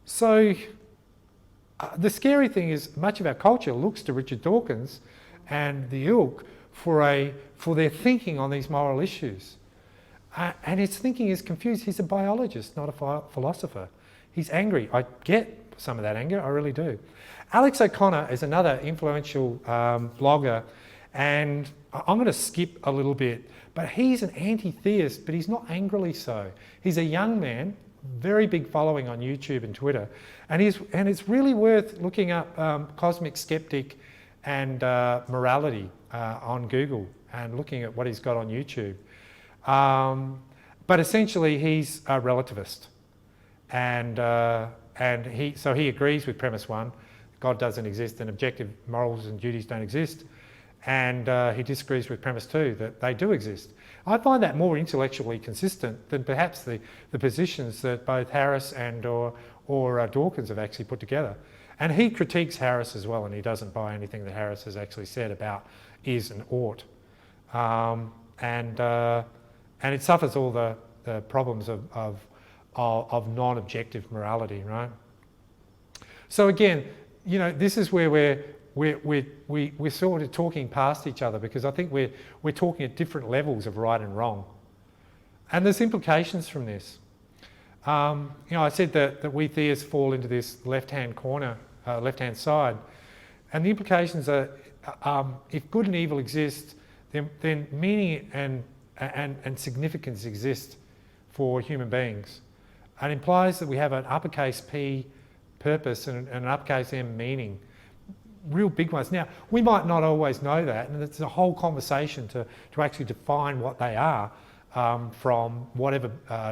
So the scary thing is much of our culture looks to Richard Dawkins and the ilk for their thinking on these moral issues. And his thinking is confused. He's a biologist, not a philosopher. He's angry. I get some of that anger, I really do. Alex O'Connor is another influential blogger, and I'm going to skip a little bit, but he's an anti-theist, but he's not angrily so. He's a young man, very big following on YouTube and Twitter, and it's really worth looking up Cosmic Skeptic and morality on Google and looking at what he's got on YouTube. But essentially he's a relativist, and he agrees with premise 1, God doesn't exist and objective morals and duties don't exist, and he disagrees with premise 2, that they do exist. I find that more intellectually consistent than perhaps the positions that both Harris and or Dawkins have actually put together. And he critiques Harris as well, and he doesn't buy anything that Harris has actually said about is and ought. And it suffers all the problems of non-objective morality, right? So again, you know, this is where we're sort of talking past each other, because I think we're talking at different levels of right and wrong. And there's implications from this. You know, I said that we theists fall into this left-hand corner, left-hand side. And the implications are, if good and evil exist, then meaning and significance exist for human beings. It implies that we have an uppercase P purpose and an uppercase M meaning. Real big ones. Now, we might not always know that, and it's a whole conversation to actually define what they are from whatever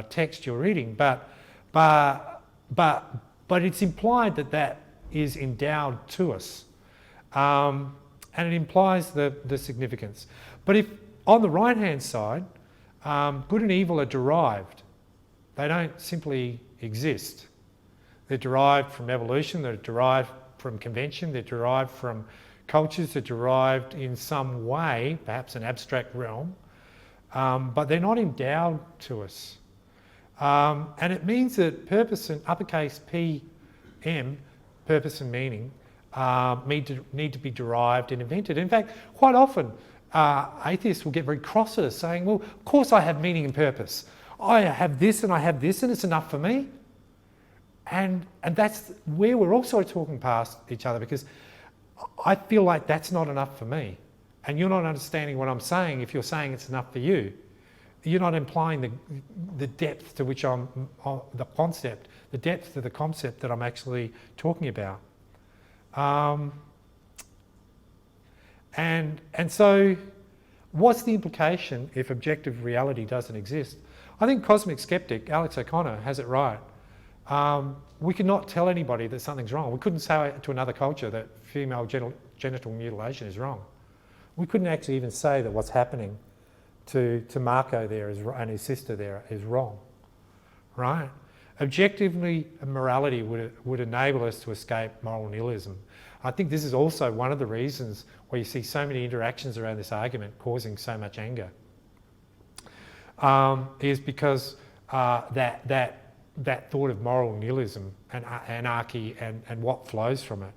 text you're reading, but it's implied that is endowed to us, and it implies the significance. But if on the right-hand side, good and evil are derived, They don't simply exist. They're derived from evolution, they're derived from convention, they're derived from cultures, they're derived in some way, perhaps an abstract realm, but they're not endowed to us. And it means that purpose and uppercase P-M, purpose and meaning, need to be derived and invented. In fact, quite often atheists will get very cross at us saying, well, of course I have meaning and purpose. I have this and it's enough for me. And that's where we're also talking past each other, because I feel like that's not enough for me. And you're not understanding what I'm saying if you're saying it's enough for you. You're not implying the depth to which the depth to the concept that I'm actually talking about. And so what's the implication if objective reality doesn't exist? I think cosmic skeptic Alex O'Connor has it right. We cannot tell anybody that something's wrong. We couldn't say to another culture that female genital mutilation is wrong. We couldn't actually even say that what's happening to Marco there and his sister there is wrong, right? Objectively, morality would enable us to escape moral nihilism. I think this is also one of the reasons why you see so many interactions around this argument causing so much anger, is because that thought of moral nihilism and anarchy and what flows from it.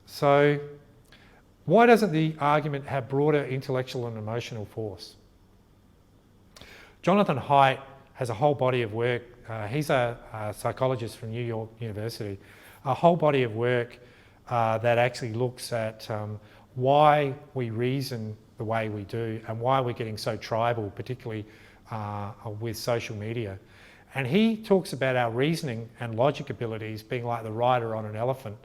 So why doesn't the argument have broader intellectual and emotional force? Jonathan Haidt has a whole body of work. He's a psychologist from New York University. A whole body of work that actually looks at why we reason the way we do and why we're getting so tribal, particularly with social media. And he talks about our reasoning and logic abilities being like the rider on an elephant.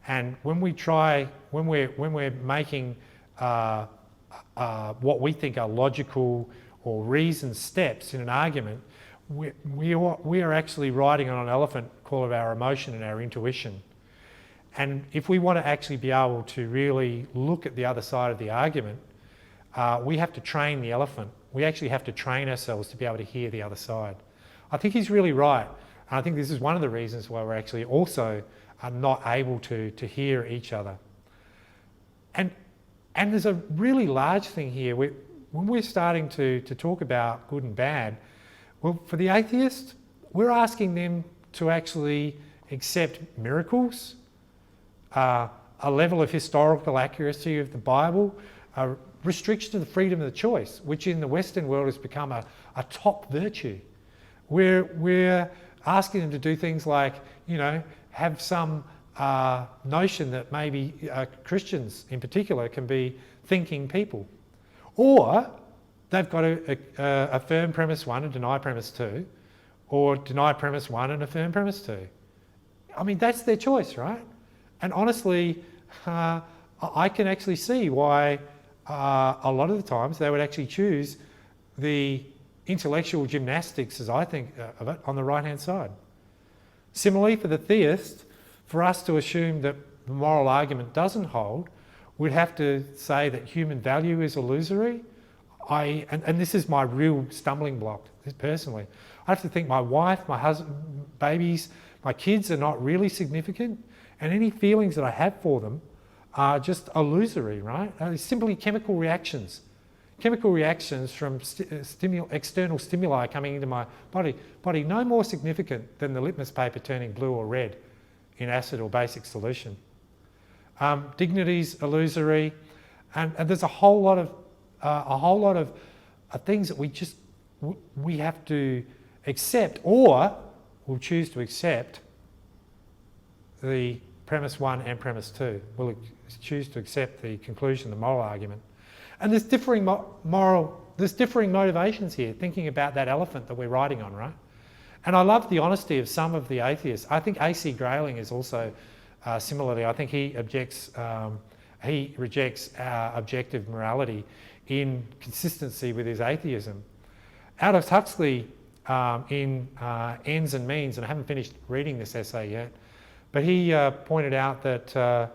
And when we're making what we think are logical or reasoned steps in an argument, we are actually riding on an elephant called our emotion and our intuition. And if we want to actually be able to really look at the other side of the argument, we have to train the elephant. We actually have to train ourselves to be able to hear the other side. I think he's really right. And I think this is one of the reasons why we're actually also not able to hear each other. And there's a really large thing here. When we're starting to talk about good and bad, well, for the atheist, we're asking them to actually accept miracles, a level of historical accuracy of the Bible, a restriction to the freedom of the choice, which in the Western world has become a top virtue. We're asking them to do things like, have some notion that maybe Christians in particular can be thinking people. Or they've got to affirm premise one and deny premise two, or deny premise one and affirm premise two. I mean, that's their choice, right? And honestly, I can actually see why a lot of the times they would actually choose the intellectual gymnastics, as I think of it, on the right-hand side. Similarly, for the theist, for us to assume that the moral argument doesn't hold, we'd have to say that human value is illusory. And this is my real stumbling block, personally. I have to think my wife, my husband, babies, my kids are not really significant, and any feelings that I have for them are just illusory, right? They're simply chemical reactions. Chemical reactions from external stimuli coming into my body no more significant than the litmus paper turning blue or red in acid or basic solution. Dignity's illusory, and there's a whole lot of things that we have to accept, or we'll choose to accept the premise one and premise two. We'll choose to accept the conclusion, the moral argument. And there's differing motivations here, thinking about that elephant that we're riding on, right? And I love the honesty of some of the atheists. I think A.C. Grayling is also similarly. I think he rejects objective morality in consistency with his atheism. Aldous Huxley in Ends and Means, and I haven't finished reading this essay yet, but he pointed out that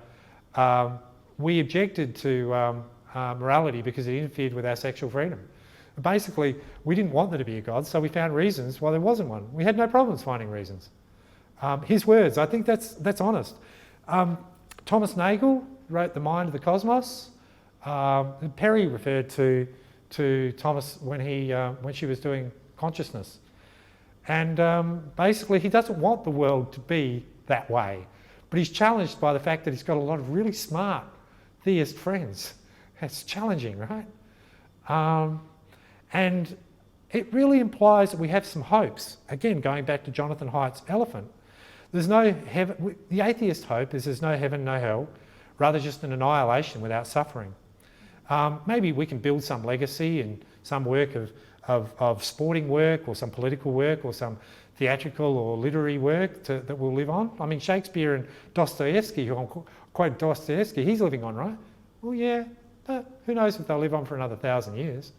we objected to morality because it interfered with our sexual freedom. Basically, we didn't want there to be a God, so we found reasons why there wasn't one. We had no problems finding reasons. His words, I think that's honest. Thomas Nagel wrote The Mind of the Cosmos. Perry referred to Thomas when she was doing consciousness. And basically, he doesn't want the world to be that way. But he's challenged by the fact that he's got a lot of really smart theist friends. It's challenging, right? And it really implies that we have some hopes. Again, going back to Jonathan Haidt's elephant, there's no heaven. The atheist hope is there's no heaven, no hell, rather just an annihilation without suffering. Maybe we can build some legacy and some work of sporting work or some political work or some theatrical or literary work that will live on. I mean, Shakespeare and Dostoevsky, who I'm quoting Dostoevsky, he's living on, right? Well, yeah, but who knows if they'll live on for another 1,000 years.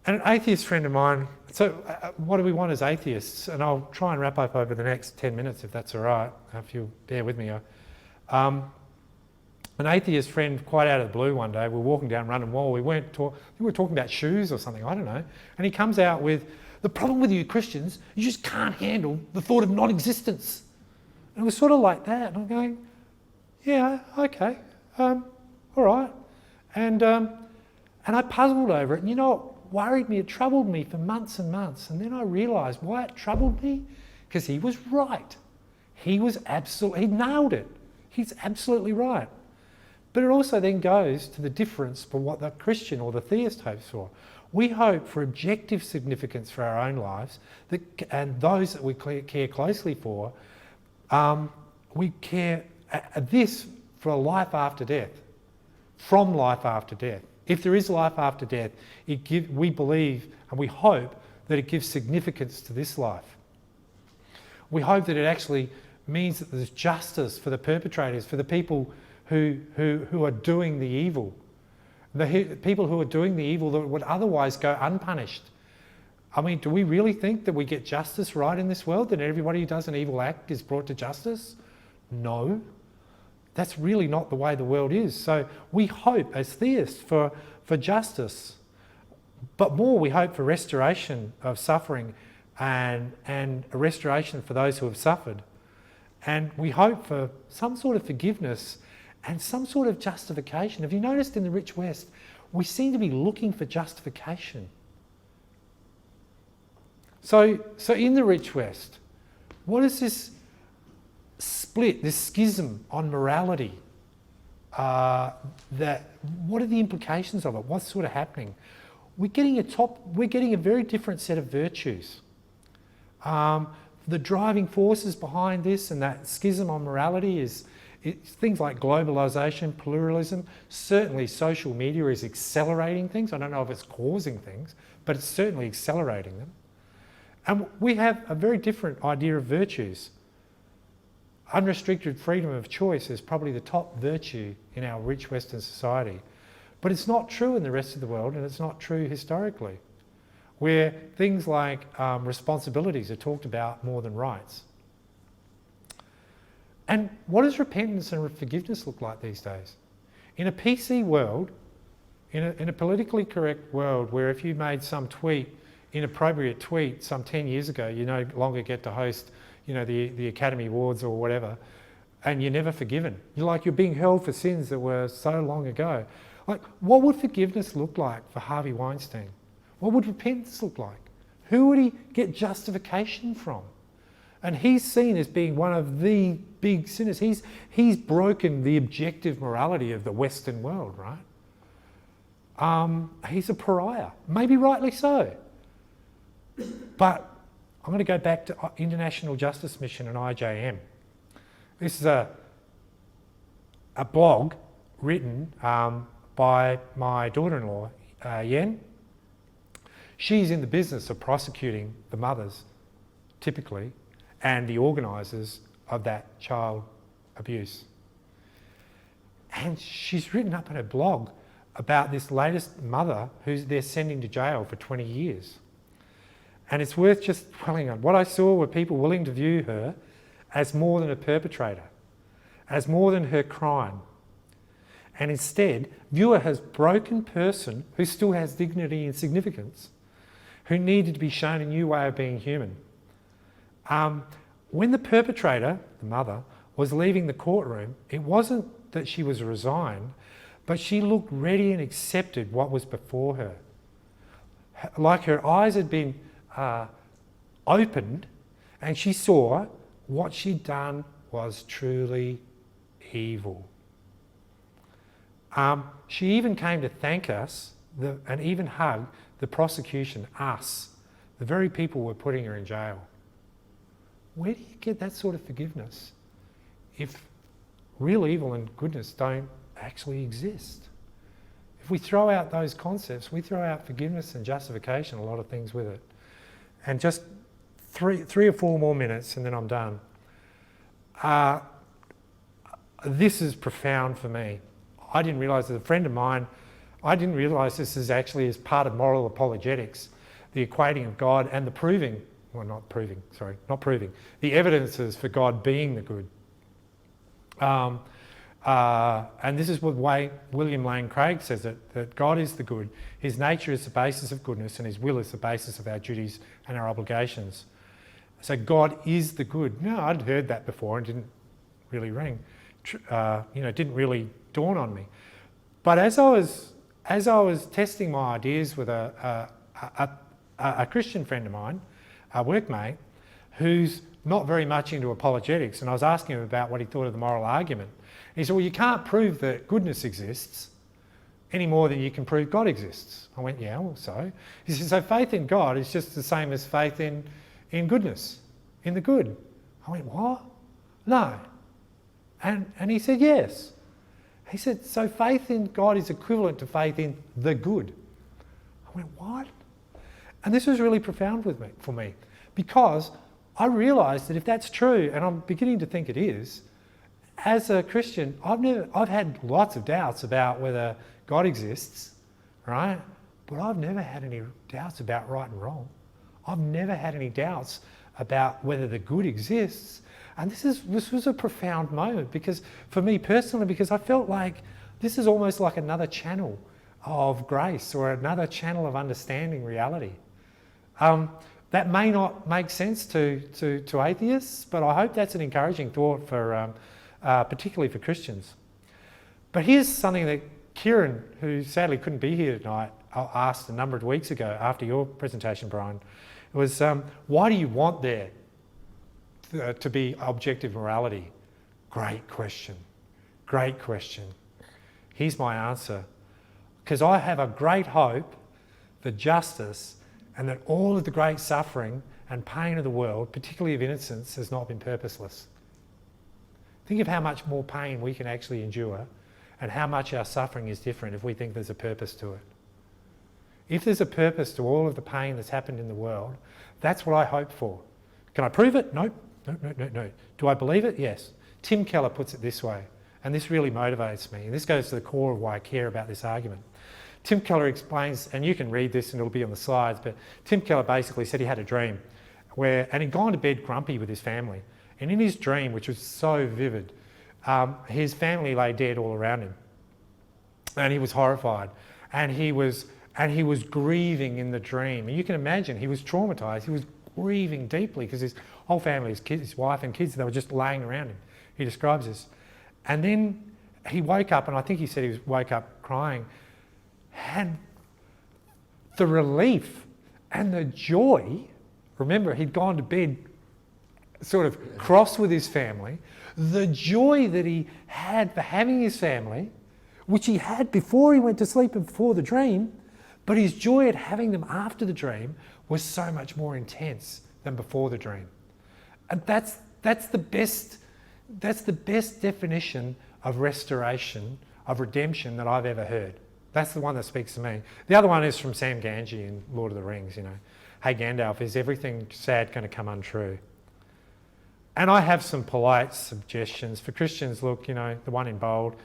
And an atheist friend of mine, so what do we want as atheists? And I'll try and wrap up over the next 10 minutes if that's all right, if you'll bear with me. An atheist friend, quite out of the blue one day, we were walking down Rundon Wall, we were talking about shoes or something, I don't know, and he comes out with, the problem with you Christians, you just can't handle the thought of non-existence. And it was sort of like that, and I'm going, yeah, okay, all right. And I puzzled over it, and you know what worried me, it troubled me for months and months, and then I realised why it troubled me, because he was right. He nailed it. He's absolutely right. But it also then goes to the difference for what the Christian or the theist hopes for. We hope for objective significance for our own lives, and those that we care closely for. We care this for a life after death, from life after death. If there is life after death, we believe and we hope that it gives significance to this life. We hope that it actually means that there's justice for the perpetrators, for the people who are doing the evil. The people who are doing the evil that would otherwise go unpunished. I mean, do we really think that we get justice right in this world? That everybody who does an evil act is brought to justice? No. That's really not the way the world is. So we hope as theists for justice, but more we hope for restoration of suffering and a restoration for those who have suffered. And we hope for some sort of forgiveness and some sort of justification. Have you noticed in the rich West, we seem to be looking for justification? So in the rich West, what is this split, this schism on morality? What are the implications of it? What's sort of happening? We're getting a very different set of virtues. The driving forces behind this and that schism on morality is things like globalisation, pluralism. Certainly social media is accelerating things. I don't know if it's causing things, but it's certainly accelerating them. And we have a very different idea of virtues. Unrestricted freedom of choice is probably the top virtue in our rich Western society. But it's not true in the rest of the world, and it's not true historically, where things like responsibilities are talked about more than rights. And what does repentance and forgiveness look like these days? In a PC world, in a politically correct world where if you made some inappropriate tweet some 10 years ago, you no longer get to host the Academy Awards or whatever, and you're never forgiven. You're being held for sins that were so long ago. Like, what would forgiveness look like for Harvey Weinstein? What would repentance look like? Who would he get justification from? And he's seen as being one of the big sinners. He's broken the objective morality of the Western world, right? He's a pariah, maybe rightly so. But I'm going to go back to International Justice Mission and IJM. This is a blog written by my daughter-in-law, Yen. She's in the business of prosecuting the mothers, typically, and the organisers of that child abuse. And she's written up in her blog about this latest mother who they're sending to jail for 20 years. And it's worth just dwelling on. What I saw were people willing to view her as more than a perpetrator, as more than her crime. and instead view her as a broken person who still has dignity and significance, who needed to be shown a new way of being human. When the perpetrator, the mother, was leaving the courtroom, it wasn't that she was resigned, but she looked ready and accepted what was before her. Like her eyes had been opened, and she saw what she'd done was truly evil. She even came to thank us and even hug the prosecution, us, the very people who were putting her in jail. Where do you get that sort of forgiveness if real evil and goodness don't actually exist? If we throw out those concepts, we throw out forgiveness and justification, a lot of things with it. And just three or four more minutes and then I'm done. This is profound for me. I didn't realise that a friend of mine, I didn't realise this is actually as part of moral apologetics, the equating of God and the proving, not proving, the evidences for God being the good. And this is what William Lane Craig says, that God is the good. His nature is the basis of goodness and his will is the basis of our duties and our obligations. So God is the good. No, I'd heard that before and didn't really ring. Didn't really dawn on me. But as I was testing my ideas with a Christian friend of mine, a workmate, who's not very much into apologetics, and I was asking him about what he thought of the moral argument. And he said, well, you can't prove that goodness exists any more than you can prove God exists. I went, yeah, well, so. He said, so faith in God is just the same as faith in goodness, in the good. I went, what? No. And he said, yes. He said, so faith in God is equivalent to faith in the good. I went, what? And this was really profound for me, because I realised that if that's true, and I'm beginning to think it is, as a Christian, I've had lots of doubts about whether God exists, right? But I've never had any doubts about right and wrong. I've never had any doubts about whether the good exists. And this was a profound moment, because for me personally, because I felt like this is almost like another channel of grace or another channel of understanding reality. That may not make sense to atheists, but I hope that's an encouraging thought for particularly for Christians. But here's something that Kieran, who sadly couldn't be here tonight, asked a number of weeks ago after your presentation, Brian. It was, why do you want there to be objective morality? Great question. Great question. Here's my answer. Because I have a great hope for justice, and that all of the great suffering and pain of the world, particularly of innocence, has not been purposeless. Think of how much more pain we can actually endure and how much our suffering is different if we think there's a purpose to it. If there's a purpose to all of the pain that's happened in the world, that's what I hope for. Can I prove it? No. No. Do I believe it? Yes. Tim Keller puts it this way, and this really motivates me, and this goes to the core of why I care about this argument. Tim Keller explains, and you can read this and it'll be on the slides, but Tim Keller basically said he had a dream and he'd gone to bed grumpy with his family. And in his dream, which was so vivid, his family lay dead all around him. And he was horrified. And he was grieving in the dream. And you can imagine, he was traumatised. He was grieving deeply because his whole family, his kids, his wife and kids, they were just laying around him. He describes this. And then he woke up, and I think he said he woke up crying. And the relief and the joy, remember, he'd gone to bed sort of cross with his family, the joy that he had for having his family, which he had before he went to sleep and before the dream, but his joy at having them after the dream was so much more intense than before the dream. And that's the best definition of restoration, of redemption that I've ever heard. That's the one that speaks to me. The other one is from Sam Ganji in Lord of the Rings, Hey Gandalf, is everything sad going to come untrue? And I have some polite suggestions. For Christians, look, the one in bold,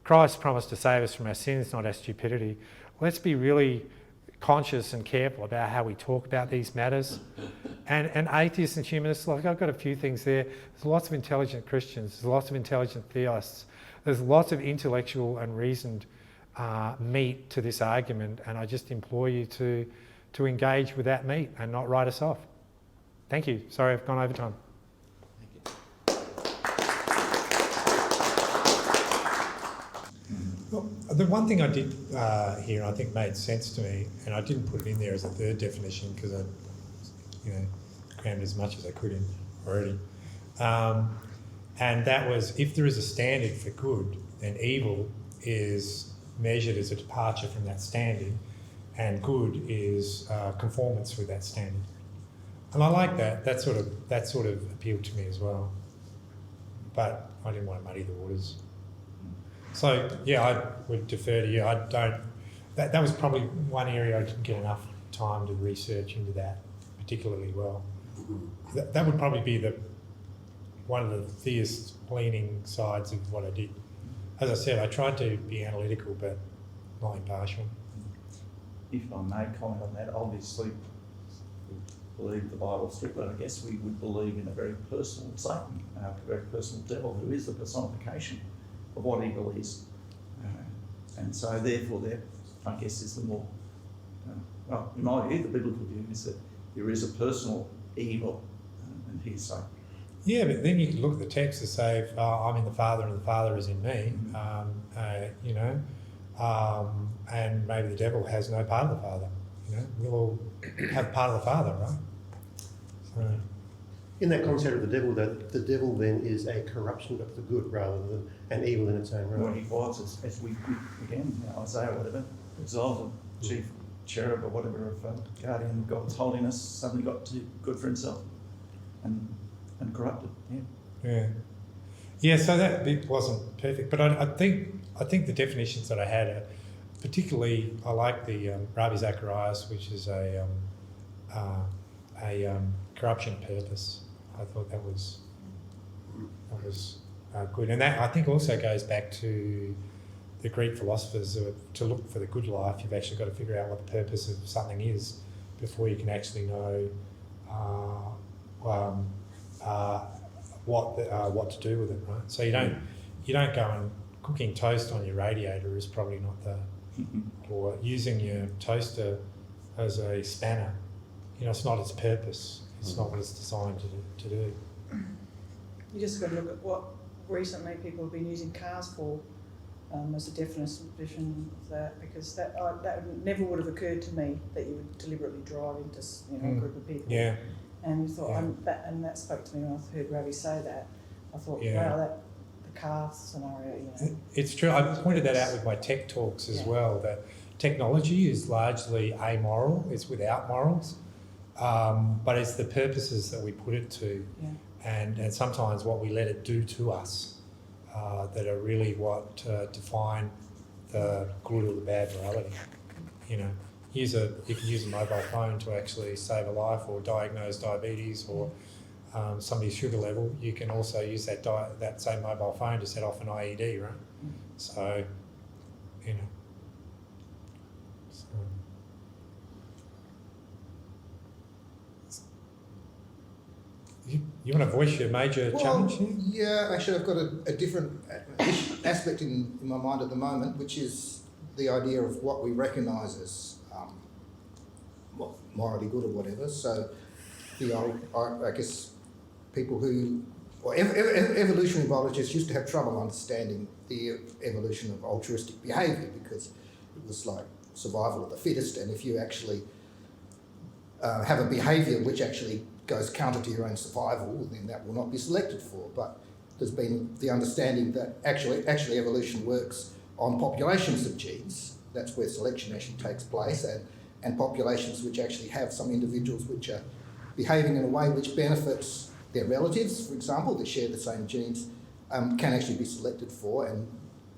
Christ promised to save us from our sins, not our stupidity. Let's be really conscious and careful about how we talk about these matters. And atheists and humanists, like I've got a few things there. There's lots of intelligent Christians, there's lots of intelligent theists, there's lots of intellectual and reasoned meat to this argument, and I just implore you to engage with that meat and not write us off. Thank you. Sorry, I've gone over time. Well, the one thing I did here, I think made sense to me, and I didn't put it in there as a third definition because I, crammed as much as I could in already. And that was, if there is a standard for good, then evil is measured as a departure from that standard, and good is conformance with that standard. And I like that. That sort of appealed to me as well. But I didn't want to muddy the waters. So yeah, I would defer to you. I don't. That was probably one area I didn't get enough time to research into that particularly well. That would probably be one of the theist leaning sides of what I did. As I said, I tried to be analytical but not impartial. If I may comment on that, obviously we believe the Bible strictly, I guess we would believe in a very personal Satan, a very personal devil who is the personification of what evil is. And so therefore there, I guess, is the more, well, in my view, the biblical view is that there is a personal evil, and he's Satan. Yeah, but then you can look at the text and say, I'm in the Father and the Father is in me, and maybe the devil has no part of the Father. We'll all have part of the Father, right? So. In that concept of the devil, though, the devil then is a corruption of the good rather than an evil in its own right. What he was, as we again, Isaiah, whatever, exalted chief cherub or whatever of guardian of God's holiness, suddenly got too good for himself and corrupted. Yeah. So that bit wasn't perfect, but I think the definitions that I had are particularly, I like the Ravi Zacharias, which is a corruption purpose. I thought that was good, and that I think also goes back to the Greek philosophers. To look for the good life, you've actually got to figure out what the purpose of something is before you can actually know what to do with it, right? So you don't go and cooking toast on your radiator is probably not the or using your toaster as a spanner. It's not its purpose. It's not what it's designed to do. You just got to look at what recently people have been using cars for as a definition of that, because that never would have occurred to me that you would deliberately drive into a group of people. Yeah. And you thought, and that spoke to me when I heard Ravi say that. I thought, wow, the car scenario. It's true. I pointed that out with my tech talks as well. That technology is largely amoral. It's without morals. But it's the purposes that we put it to, and sometimes what we let it do to us that are really what define the good or the bad morality. You can use a mobile phone to actually save a life or diagnose diabetes or somebody's sugar level. You can also use that same mobile phone to set off an IED, right? So, You want to voice your major challenge here? Yeah, actually I've got a different aspect in my mind at the moment, which is the idea of what we recognise as morally good or whatever. So I guess people who, or evolutionary biologists used to have trouble understanding the evolution of altruistic behaviour because it was like survival of the fittest, and if you actually have a behaviour which actually goes counter to your own survival, then that will not be selected for. But there's been the understanding that actually evolution works on populations of genes. That's where selection actually takes place, and populations which actually have some individuals which are behaving in a way which benefits their relatives, for example, that share the same genes, can actually be selected for, and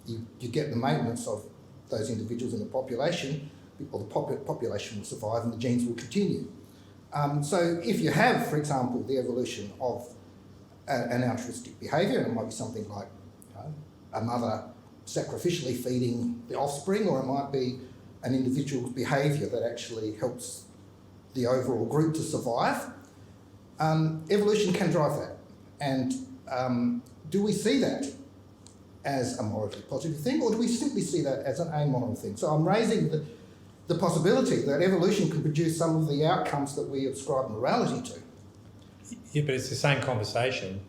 you get the maintenance of those individuals in the population, or the population will survive and the genes will continue. So if you have, for example, the evolution of an altruistic behaviour, and it might be something like a mother sacrificially feeding the offspring, or it might be an individual's behaviour that actually helps the overall group to survive, evolution can drive that. And do we see that as a morally positive thing, or do we simply see that as an amoral thing? So I'm raising the possibility that evolution can produce some of the outcomes that we ascribe morality to. Yeah, but it's the same conversation.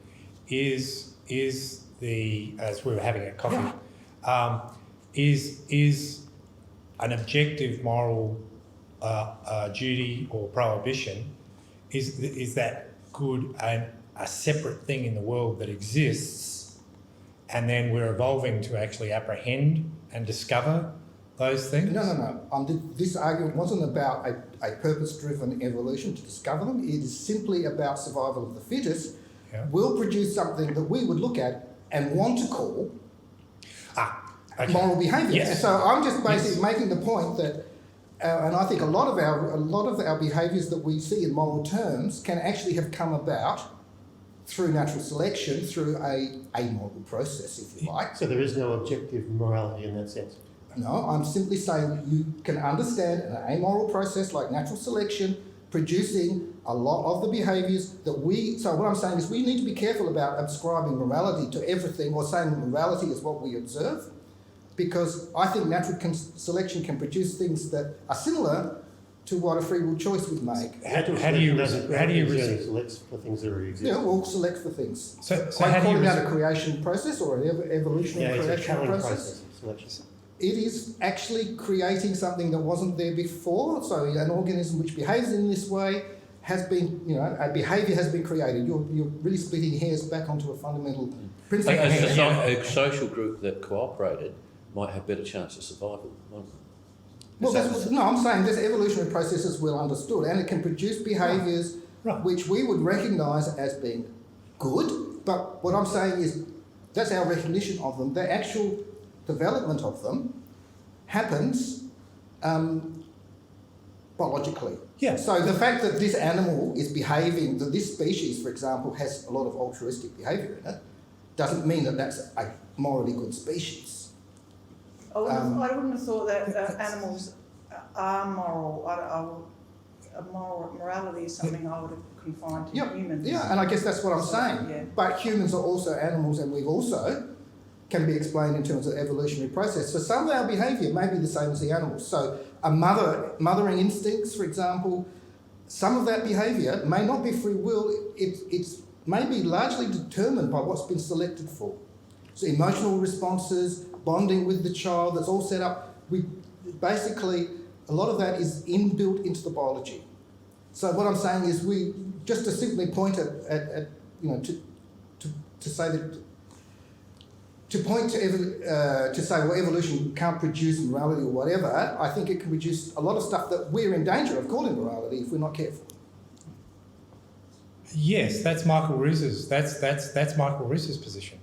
Is the, as we were having at coffee, is an objective moral duty or prohibition, is that good and a separate thing in the world that exists, and then we're evolving to actually apprehend and discover those things? No. This argument wasn't about a purpose-driven evolution to discover them. It is simply about survival of the fittest. Yeah. Will produce something that we would look at and want to call Okay. moral behaviour. Yes. So I'm just basically Yes. making the point that, and I think a lot of our behaviours that we see in moral terms can actually have come about through natural selection, through a moral process, if you like. So there is no objective morality in that sense. No, I'm simply saying you can understand an amoral process like natural selection producing a lot of the behaviours that we... So what I'm saying is we need to be careful about ascribing morality to everything or saying morality is what we observe, because I think natural selection can produce things that are similar to what a free will choice would make. How do you selects for things that already exist? Yeah, we'll select for things. So I how do call you it a creation process or an evolutionary It's a creation culling process. of selection. It is actually creating something that wasn't there before. So an organism which behaves in this way has been, a behaviour has been created. You're really splitting hairs back onto a fundamental principle. A social group that cooperated might have better chance of survival, mightn't it? Well, I'm saying this evolutionary process is well understood, and it can produce behaviours Right. which we would recognise as being good. But what I'm saying is that's our recognition of them. The actual development of them happens biologically. Yeah. So the fact that this animal is behaving, that this species, for example, has a lot of altruistic behaviour in it, doesn't mean that that's a morally good species. I wouldn't have thought that animals are moral. Morality is something I would have confined to humans. Yeah, and I guess that's what I'm saying. Yeah. But humans are also animals, and we've also can be explained in terms of evolutionary process. So some of our behaviour may be the same as the animals. So a mothering instincts, for example, some of that behaviour may not be free will. It's may be largely determined by what's been selected for. So emotional responses, bonding with the child, that's all set up. Basically, a lot of that is inbuilt into the biology. So what I'm saying is just to simply point to say that, to point to say, well, evolution can't produce morality or whatever, I think it can produce a lot of stuff that we're in danger of calling morality if we're not careful. Yes, that's Michael Roos's. That's Michael Roos's position.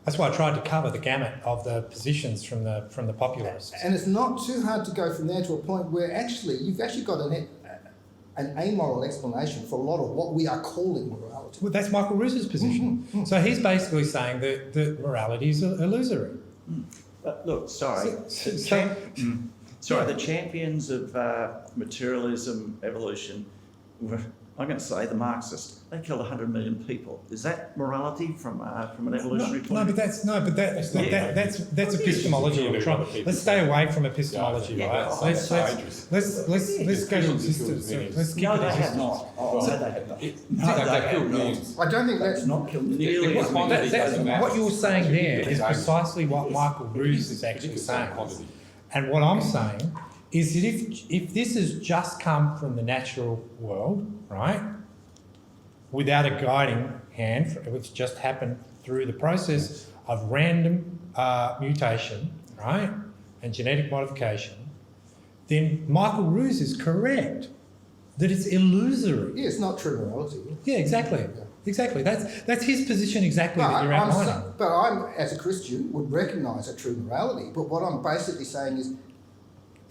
That's why I tried to cover the gamut of the positions from the popularists. And it's not too hard to go from there to a point where you've actually got an amoral explanation for a lot of what we are calling morality. Well, that's Michael Roos's position. So he's basically saying that morality is illusory. But look, sorry. The champions of materialism, evolution, I'm going to say the Marxists. They killed 100 million people. Is that morality from an evolutionary point of view? That's epistemology. Let's stay away from epistemology, right? Let's go to existence. No, they have not. They killed millions. I don't think That's not killed nearly as many. What you're saying there is precisely what Michael Roos is actually saying. And what I'm saying is that if this has just come from the natural world, right, without a guiding hand, which just happened through the process of random mutation, right, and genetic modification, then Michael Roos is correct that it's illusory. Yeah, it's not true morality. Yeah, exactly. Exactly. That's his position exactly that you're outlining. But I, as a Christian, would recognise a true morality. But what I'm basically saying is,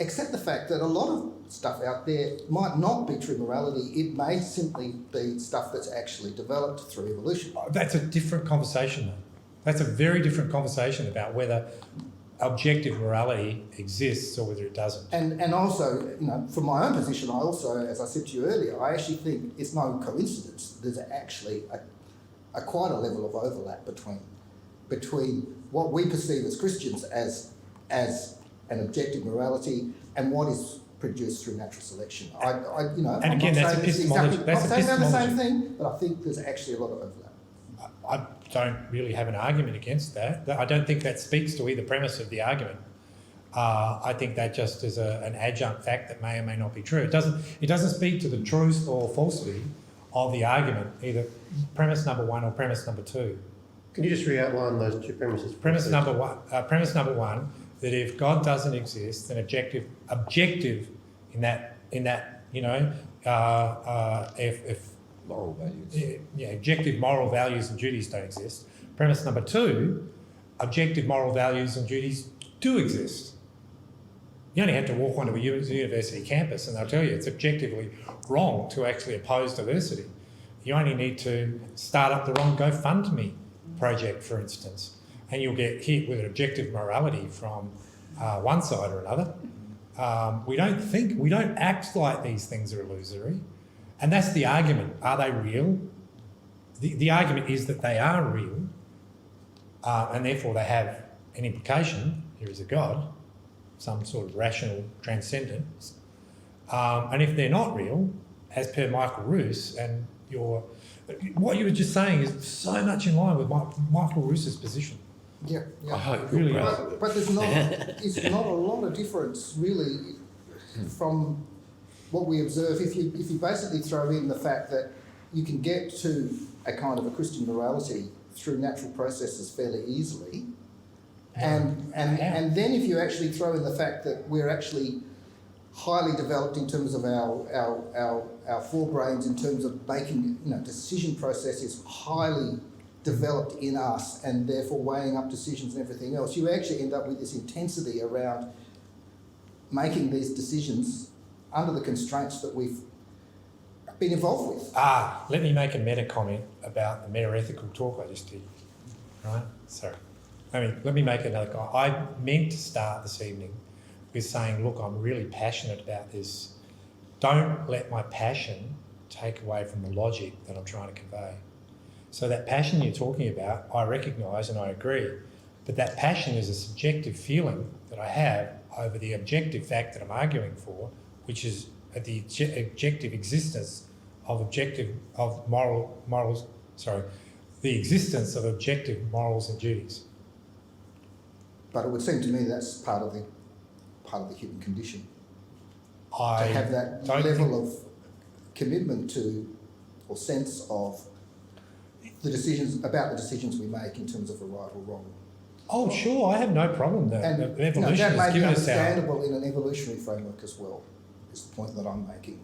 accept the fact that a lot of stuff out there might not be true morality. It may simply be stuff that's actually developed through evolution. That's a different conversation, though. That's a very different conversation about whether objective morality exists or whether it doesn't. And also, you know, from my own position, I also, as I said to you earlier, I actually think it's no coincidence. There's actually a quite a level of overlap between what we perceive as Christians as an objective morality and what is produced through natural selection. You know, And again, that's epistemology. I'm not saying they're the same thing, but I think there's actually a lot of overlap. I don't really have an argument against that. I don't think that speaks to either premise of the argument. I think that just is an adjunct fact that may or may not be true. It doesn't speak to the truth or falsity of the argument, either premise number one or premise number two. Can you just re-outline those two premises? Premise number one, that if God doesn't exist, then objective in that you know, if Moral values. yeah, objective moral values and duties don't exist. Premise number two, objective moral values and duties do exist. You only have to walk onto a university campus and they'll tell you it's objectively wrong to actually oppose diversity. You only need to start up the wrong GoFundMe project, for instance, and you'll get hit with an objective morality from one side or another. We don't act like these things are illusory. And that's the argument. Are they real? The argument is that they are real, and therefore they have an implication. There is a God, some sort of rational transcendence. And if they're not real, as per Michael Roos, and what you were just saying is so much in line with Michael Roos's position. Yeah. I hope Really you're is. proud of it. But there's not a lot of difference really from what we observe. If you basically throw in the fact that you can get to a kind of a Christian morality through natural processes fairly easily, and then if you actually throw in the fact that we're actually highly developed in terms of our forebrains, in terms of making, you know, decision processes highly developed in us, and therefore weighing up decisions and everything else, you actually end up with this intensity around making these decisions under the constraints that we've been involved with. Let me make a meta comment about the meta-ethical talk I just did. Right? Sorry. Let me make another comment. I meant to start this evening with saying, look, I'm really passionate about this. Don't let my passion take away from the logic that I'm trying to convey. So that passion you're talking about, I recognise and I agree, but that passion is a subjective feeling that I have over the objective fact that I'm arguing for, which is the objective existence of the existence of objective morals and duties. But it would seem to me that's part of the human condition. To have that level of commitment to or sense of the decisions we make in terms of a right or wrong. Oh, sure, I have no problem that And evolution that has may be given us our... understandable in an evolutionary framework as well, is the point that I'm making.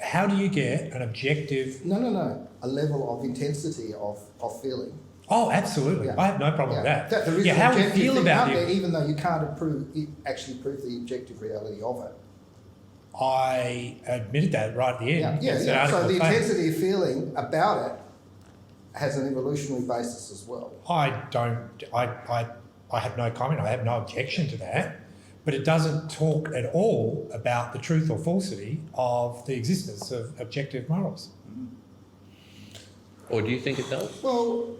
How do you get an objective... No. A level of intensity of feeling. Oh, absolutely. Yeah. I have no problem with that. There is an how we objective feel thing about out it. there, even though you can't actually prove the objective reality of it. I admitted that right at the end. That's an So article the of fact. intensity of feeling about it has an evolutionary basis as well. I have no comment. I have no objection to that. But it doesn't talk at all about the truth or falsity of the existence of objective morals. Or do you think it does? Well,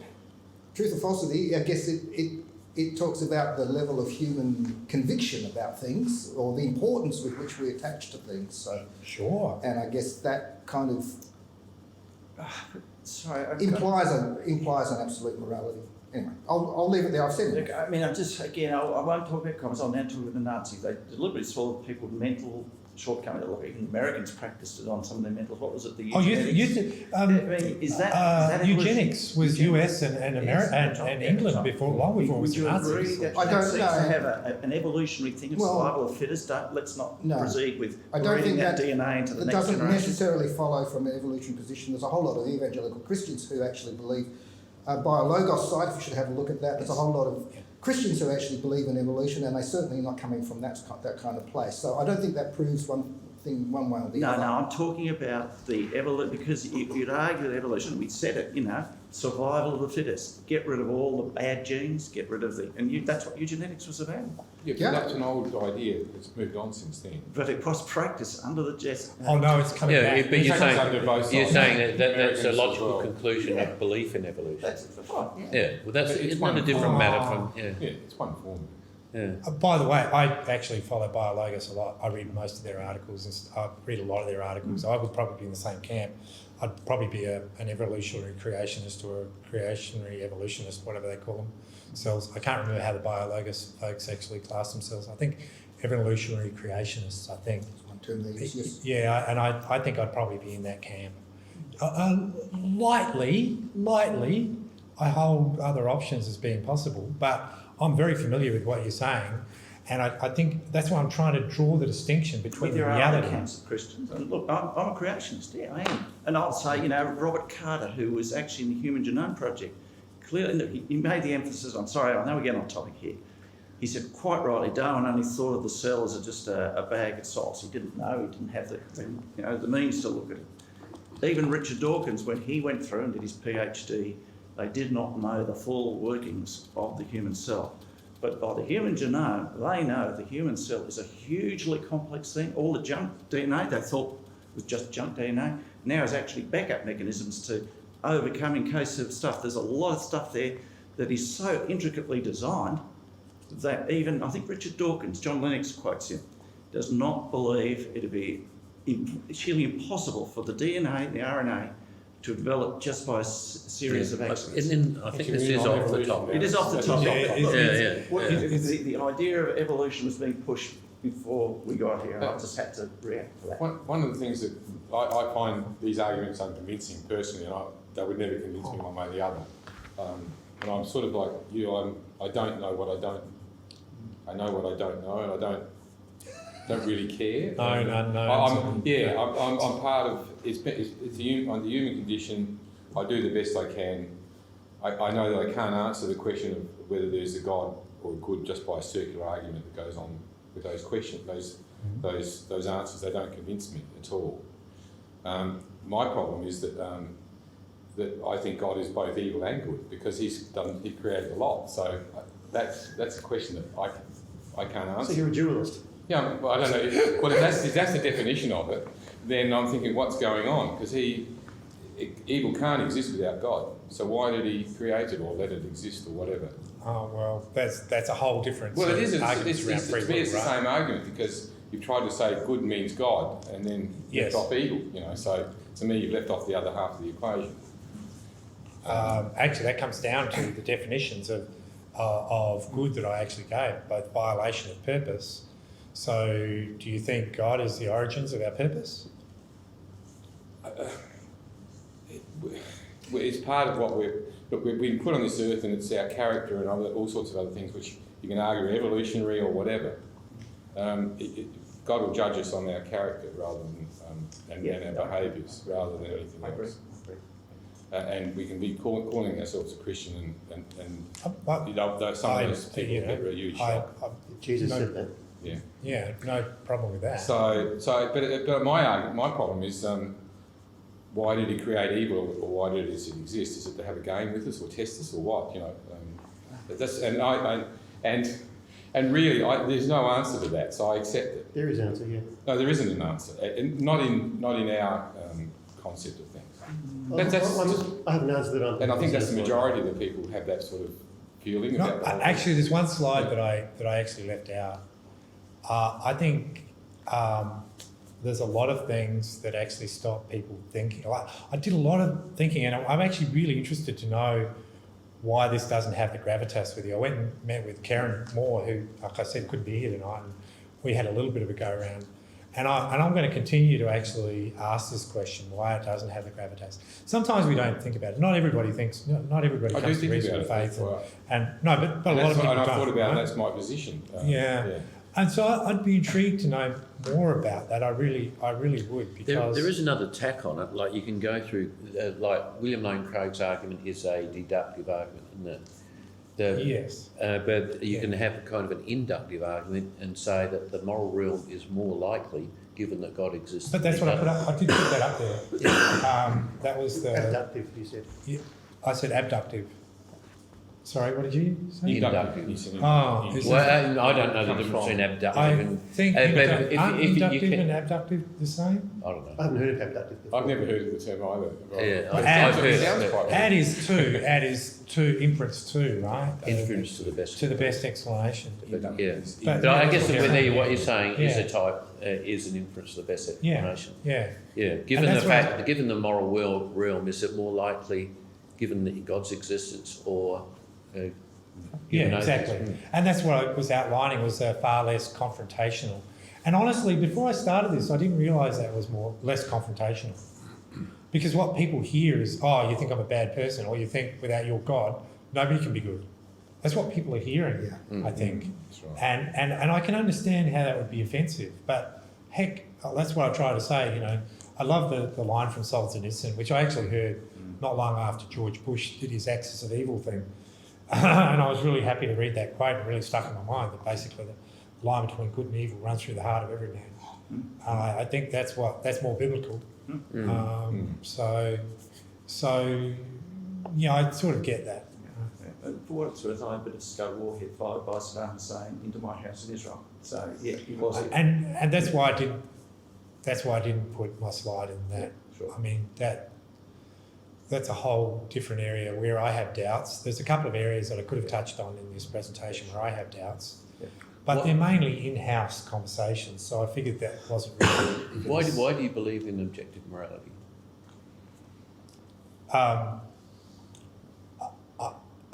truth or falsity, I guess it talks about the level of human conviction about things, or the importance with which we attach to things. So, Sure. and I guess that kind of Sorry, implies an absolute morality. Anyway, I'll leave it there. I've said it. Look, I mean, I won't talk about comments. I'll now talk about the Nazis. They deliberately saw people with mental shortcomings. Look, even Americans practiced it on some of their mental. What was it? The eugenics? I mean, is that eugenics was US and America and England long before it was Would you agree Nazis. that I don't seems know. to have an evolutionary thing of Well, survival of fittest? Let's not proceed with I don't reading think that that DNA into the it next doesn't generation. necessarily follow from an evolutionary position. There's a whole lot of evangelical Christians who actually believe, by a Logos site, if you should have a look at that, there's a whole lot of Christians who actually believe in evolution, and they're certainly not coming from that kind of place. So I don't think that proves one thing one way or the No, other. no, I'm talking about the evolution, because you'd argue that evolution, we said it, survival of the fittest. Get rid of all the bad genes, get rid of that's what eugenics was about. Yeah, Yeah. but that's an old idea. It's moved on since then. But it was practiced under the Oh no, it's coming Yeah, back. but you're It comes under saying, both you're sides. saying that's a Americans as logical well. conclusion Yeah. of belief in evolution. That's right, yeah. Yeah, well, that's But it's isn't one that a different form. matter from Yeah, it's one form. yeah. By the way, I actually follow Biologos a lot. I read most of their articles, and I read a lot of their articles. I would probably be in the same camp. I'd probably be an evolutionary creationist or a creationary evolutionist, whatever they call themselves. I can't remember how the Biologos folks actually class themselves. I think evolutionary creationists, I think. One term they use, yes. Yeah, and I think I'd probably be in that camp. Lightly, I hold other options as being possible, but I'm very familiar with what you're saying, and I think that's why I'm trying to draw the distinction between But there the are reality. other camps of Christians. And look, I'm a creationist, yeah, I am. And I'll say, Robert Carter, who was actually in the Human Genome Project, clearly, he made the emphasis on, sorry, I know we're getting on topic here. He said, quite rightly, Darwin only thought of the cell as just a bag of salts. He didn't know, he didn't have the means to look at it. Even Richard Dawkins, when he went through and did his PhD, they did not know the full workings of the human cell. But by the human genome, they know the human cell is a hugely complex thing. All the junk DNA they thought was just junk DNA now is actually backup mechanisms to overcome in case of stuff. There's a lot of stuff there that is so intricately designed that even, I think Richard Dawkins, John Lennox quotes him, does not believe it'd be sheerly impossible for the DNA, the RNA, to develop just by a series of accidents. And then I think this is off the topic. It is off the topic. Yeah. The idea of evolution was being pushed before we got here. I just had to react to that. One of the things that I find these arguments unconvincing personally, and they would never convince me one way or the other. And I'm sort of like you. I don't know what I don't. I know what I don't know, and I don't really care. No. I'm part of. It's on the human condition. I do the best I can. I know that I can't answer the question of whether there's a God or a good just by a circular argument that goes on with those questions, those answers. They don't convince me at all. My problem is that I think God is both evil and good because He created a lot. So that's a question that I can't answer. So you're a dualist. Yeah, well, I don't know. Well, if that's the definition of it, then I'm thinking, what's going on? Because evil can't exist without God. So why did He create it or let it exist or whatever? Oh well, that's a whole different. Well, it is. arguments around free To me, it's will, the right? same argument because you've tried to say good means God and then Yes. left off evil. So to me, you've left off the other half of the equation. Actually, that comes down to the definitions of good that I actually gave, both violation of purpose. So, do you think God is the origins of our purpose? It's part of what we've been put on this earth, and it's our character and all sorts of other things, which you can argue are evolutionary or whatever. God will judge us on our character rather than and our behaviours rather than anything else. And we can be calling ourselves a Christian, and some of those people get a huge shock. Jesus said that. Yeah. Yeah, no problem with that. But my problem is, why did He create evil, or why did it exist? Is it to have a game with us, or test us, or what? And really, there's no answer to that, so I accept it. There is an answer, yeah. No, there isn't an answer, not in our concept of things. I have an answer that I'm. And I think that's the majority of the people have that sort of feeling No, about the whole thing. actually, there's one slide that I actually left out. I think there's a lot of things that actually stop people thinking. I did a lot of thinking, and I'm actually really interested to know why this doesn't have the gravitas with you. I went and met with Karen Moore, who, like I said, couldn't be here tonight, and we had a little bit of a go around. And I'm going to continue to actually ask this question, why it doesn't have the gravitas. Sometimes we don't think about it. Not everybody thinks. Not everybody comes to reason with faith. And a lot of people don't. And I've thought about right? that's my position. Yeah. And so I'd be intrigued to know more about that. I really would, because There is another tack on it. Like you can go through, like William Lane Craig's argument is a deductive argument, isn't it? Yes. But you can have kind of an inductive argument and say that the moral realm is more likely given that God exists. But that's what I put up. I did put that up there. That was the. Abductive, you said. Yeah, I said abductive. Sorry, what did you say? Inductive. Oh, is Well, that- I don't know the difference between abductive I and. think but aren't if you inductive can- and abductive the same? I don't I know. haven't heard of abductive before. I've never heard of the term either. Yeah, Well, I've It sounds heard quite Add is two. Add is two. Inference two, right? inference to the best. To the best explanation. But, yeah, But- but I guess Yeah. what you're saying is Yeah. a type is an inference to the best Yeah. explanation. Yeah. Yeah, given the that's fact, given the moral realm, is it more likely, given God's existence, or Yeah, no- exactly. And that's what I was outlining was far less confrontational. And honestly, before I started this, I didn't realise that was less confrontational. Because what people hear is, oh, you think I'm a bad person, or you think without your God, nobody can be good. That's what people are hearing, I think. That's right. And I can understand how that would be offensive. But heck, that's what I try to say, you know. I love the line from Solzhenitsyn, which I actually heard not long after George Bush did his Axis of Evil thing. And I was really happy to read that quote. It really stuck in my mind that basically the line between good and evil runs through the heart of every man. I think that's more biblical. So yeah, I sort of get that. For what it's worth, I had a bit of Scud Warhead fired by Saddam Hussein into my house in Israel. So yeah, it was. And that's why I didn't. That's why I didn't put my slide in that. Sure. I mean that's a whole different area where I have doubts. There's a couple of areas that I could have touched on in this presentation where I have doubts, but they're mainly in-house conversations. So I figured that wasn't really. why do you believe in objective morality?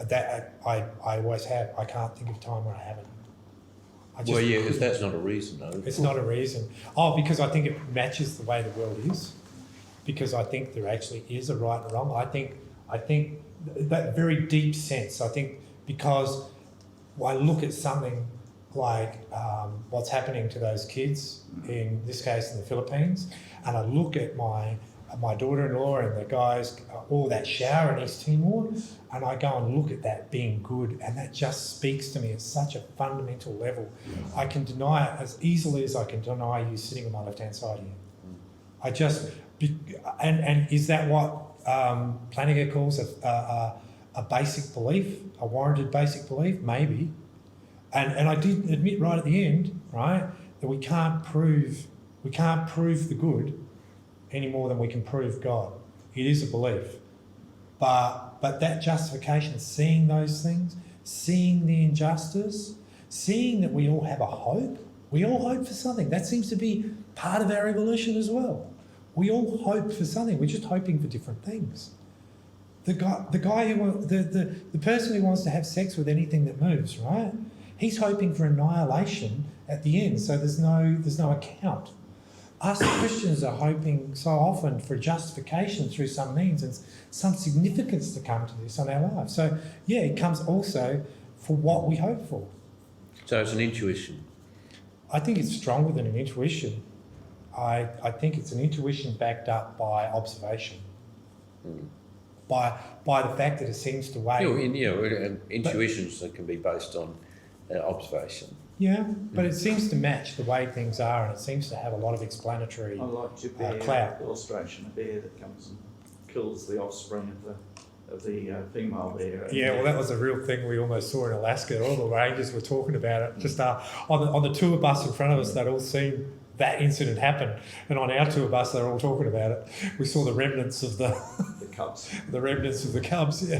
That I always have. I can't think of a time where I haven't. Well, yeah, because that's not a reason, though. It's not a reason. Oh, because I think it matches the way the world is. Because I think there actually is a right and wrong. I think that very deep sense. I think because I look at something like what's happening to those kids, in this case in the Philippines, and I look at my daughter-in-law and the guys, all that shower in East Timor, and I go and look at that being good, and that just speaks to me at such a fundamental level. I can deny it as easily as I can deny you sitting on my left-hand side here. I just, and is that what Planiger calls a basic belief, a warranted basic belief? Maybe. And I did admit right at the end, right, that we can't prove the good any more than we can prove God. It is a belief. But that justification, seeing those things, seeing the injustice, seeing that we all have a hope, we all hope for something. That seems to be part of our evolution as well. We all hope for something. We're just hoping for different things. The person who wants to have sex with anything that moves, right? He's hoping for annihilation at the end, so there's no account. Us Christians are hoping so often for justification through some means and some significance to come to this on our lives. So yeah, it comes also for what we hope for. So it's an intuition. I think it's stronger than an intuition. I think it's an intuition backed up by observation, by the fact that it seems to weigh. Intuitions that can be based on observation. Yeah, but it seems to match the way things are, and it seems to have a lot of explanatory I like your bear clout. illustration, a bear that comes and kills the offspring of the female bear. Yeah, well, that was a real thing we almost saw in Alaska. All the rangers were talking about it. Just on the tour bus in front of us, they'd all seen that incident happen, and on our tour bus, they were all talking about it. We saw the remnants of the cubs. the remnants of the cubs. Yeah,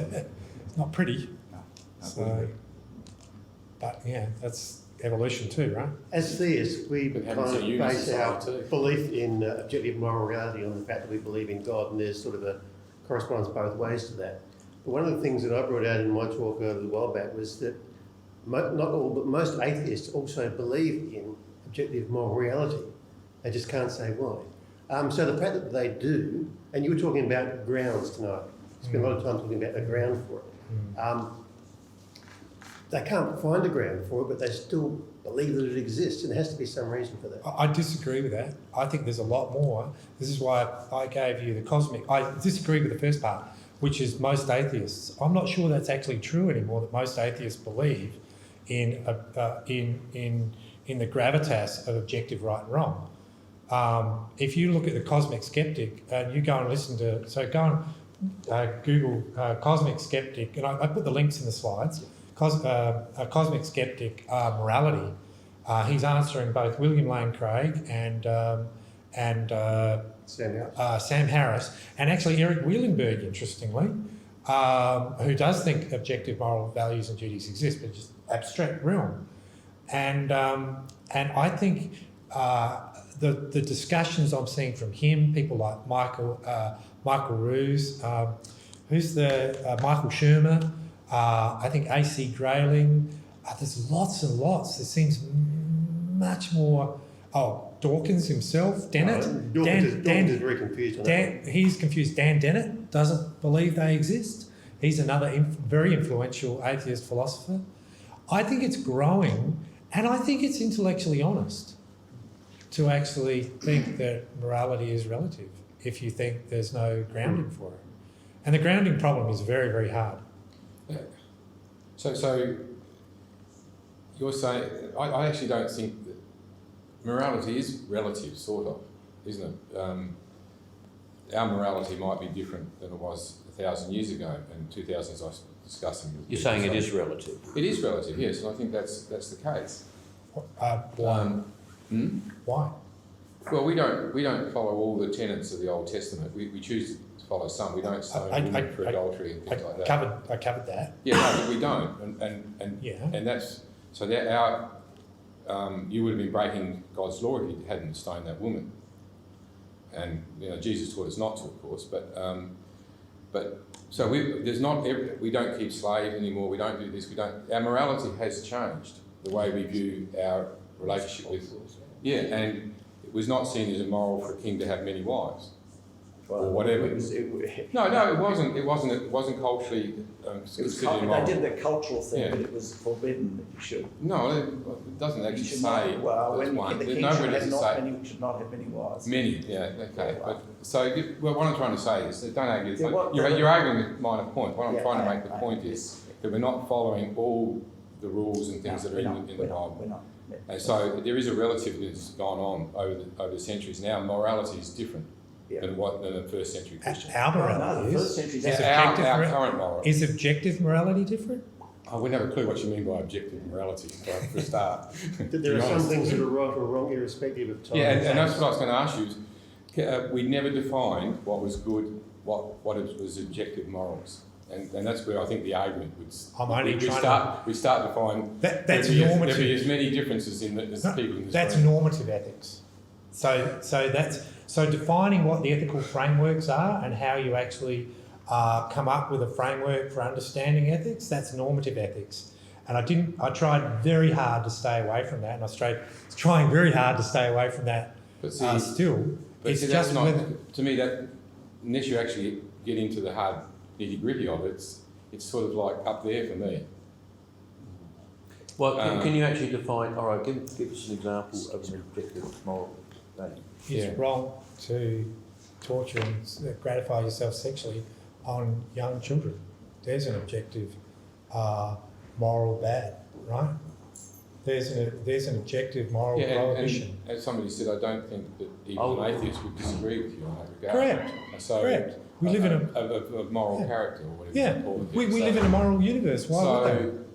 it's not pretty. So, but yeah, that's evolution too, right? As theists, we But kind haven't of seen base unity our too. belief in objective moral reality on the fact that we believe in God, and there's sort of a correspondence both ways to that. But one of the things that I brought out in my talk a little while back was that not all, but most atheists also believe in objective moral reality. They just can't say why. So the fact that they do, and you were talking about grounds tonight, spent a lot of time talking about a ground for it. They can't find a ground for it, but they still believe that it exists, and there has to be some reason for that. I disagree with that. I think there's a lot more. This is why I gave you the cosmic. I disagree with the first part, which is most atheists. I'm not sure that's actually true anymore. That most atheists believe in the gravitas of objective right and wrong. if you look at the Cosmic Skeptic, and you go and listen to, so go and Google Cosmic Skeptic, and I put the links in the slides. Cosmic Skeptic morality. He's answering both William Lane Craig and Sam Harris, and actually Eric Wielenberg, interestingly, who does think objective moral values and duties exist, but just abstract realm. And I think the discussions I'm seeing from him, people like Michael Roos, who's the Michael Shermer, I think AC Grayling. There's lots and lots. There seems much more. Oh, Dawkins himself, Dennett. Dawkins is very confused on that. He's confused. Dan Dennett doesn't believe they exist. He's another very influential atheist philosopher. I think it's growing, and I think it's intellectually honest to actually think that morality is relative if you think there's no grounding for it. And the grounding problem is very, very hard. Yeah. So you're saying, I actually don't think that morality is relative, sort of, isn't it? Our morality might be different than it was 1,000 years ago, and 2,000 as I was discussing. You're saying it is relative? It is relative, yes, and I think that's the case. Why? Why? Well, we don't follow all the tenets of the Old Testament. We choose to follow some. We don't stone women for adultery and things like that. I covered that. Yeah, no, but we don't, and that's so that our you would have been breaking God's law if you hadn't stoned that woman. And Jesus taught us not to, of course. But so we don't keep slaves anymore. We don't do this. Our morality has changed. The way we view our relationship with and it was not seen as immoral for a king to have many wives. Or whatever. It wasn't. It wasn't culturally considered immoral. They did the cultural thing, but it was forbidden that you should. No, it doesn't actually say. The king should not have many wives. Many, yeah, okay. But what I'm trying to say is that don't argue. You're arguing a minor point. What I'm trying to make the point is that we're not following all the rules and things that are in the Bible. We're not. And so there is a relativity that's gone on over the centuries. Now morality is different. Than the first century Christian. Our morality our current morality. Is objective morality different? I wouldn't have a clue what you mean by objective morality for a start. There are some things that are right or wrong irrespective of time. Yeah, and that's what I was going to ask you. Is, we never defined what was good, what was objective morals. And that's where I think the argument would we start to find that's there'd normative. be as many differences as people in this That's room. normative ethics. So defining what the ethical frameworks are and how you actually come up with a framework for understanding ethics, that's normative ethics. And I tried very hard to stay away from that, and I trying very hard to stay away from that still. But it's see, just to me, that unless you actually get into the hard nitty-gritty of it, it's sort of like up there for me. Well, can you actually define, all right, give us an example of an objective moral value. It's wrong to torture and gratify yourself sexually on young children. There's an objective moral bad, right? There's an objective moral prohibition. And as somebody said, I don't think that even an atheist would disagree with you on that regard. Correct. So correct. We live in a moral character or whatever you call it. We live in a moral universe. Why would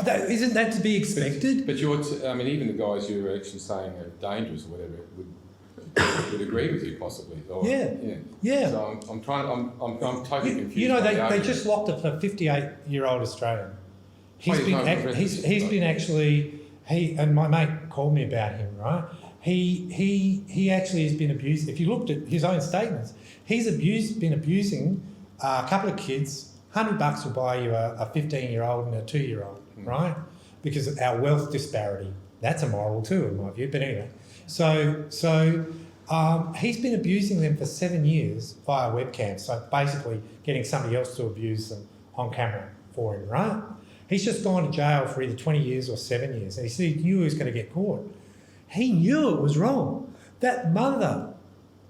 they? Isn't that to be expected? But even the guys you're actually saying are dangerous or whatever would agree with you possibly. Or, yeah. So I'm totally confused. You know, they just locked up a 58-year-old Australian. He's been actually and my mate called me about him, right? He actually has been abused. If you looked at his own statements, he's been abusing a couple of kids. $100 will buy you a 15-year-old and a 2-year-old, right? Because of our wealth disparity. That's immoral too, in my view. But anyway, so he's been abusing them for 7 years via webcam. So basically getting somebody else to abuse them on camera for him, right? He's just gone to jail for either 20 years or 7 years. And he knew he was going to get caught. He knew it was wrong. That mother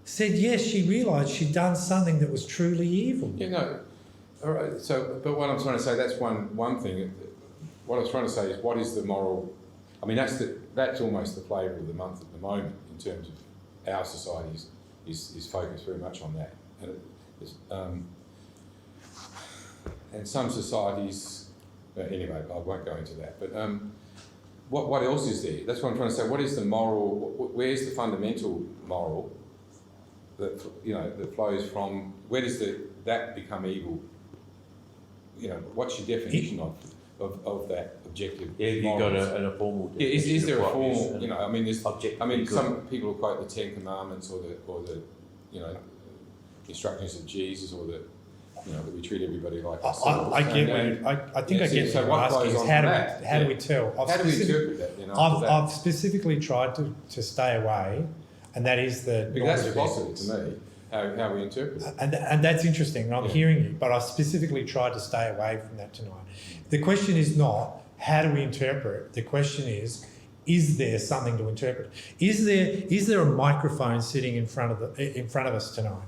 said, yes, she realised she'd done something that was truly evil. Yeah, no. All right. So, but what I'm trying to say, that's one thing. What I was trying to say is, what is the moral? I mean, that's that's almost the flavour of the month at the moment in terms of our society is focused very much on that. And some societies, anyway, I won't go into that. But what else is there? That's what I'm trying to say. What is the moral? Where's the fundamental moral that that flows from? Where does that become evil? What's your definition of that objective? Yeah, you've got a formal. Yeah, is there a formal? Is, I mean, there's. objective I mean, good. some people will quote the Ten Commandments or the instructions of Jesus or that we treat everybody like ourselves. I get I think I get so what what you're flows asking is on how from do we tell? How do we interpret that? I've specifically tried to stay away, and that is because that's possible to me. How we interpret it. And that's interesting, and I'm hearing you, but I specifically tried to stay away from that tonight. The question is not how do we interpret, the question is there something to interpret? Is there a microphone sitting in front of us tonight?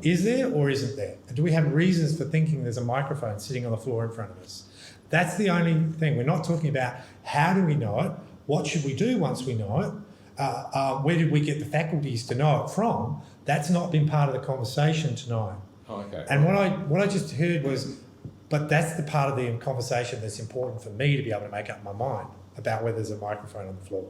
Is there or isn't there? Do we have reasons for thinking there's a microphone sitting on the floor in front of us? That's the only thing. We're not talking about how do we know it, what should we do once we know it, where did we get the faculties to know it from? That's not been part of the conversation tonight. Oh, okay. And what I just heard was, but that's the part of the conversation that's important for me to be able to make up my mind about whether there's a microphone on the floor.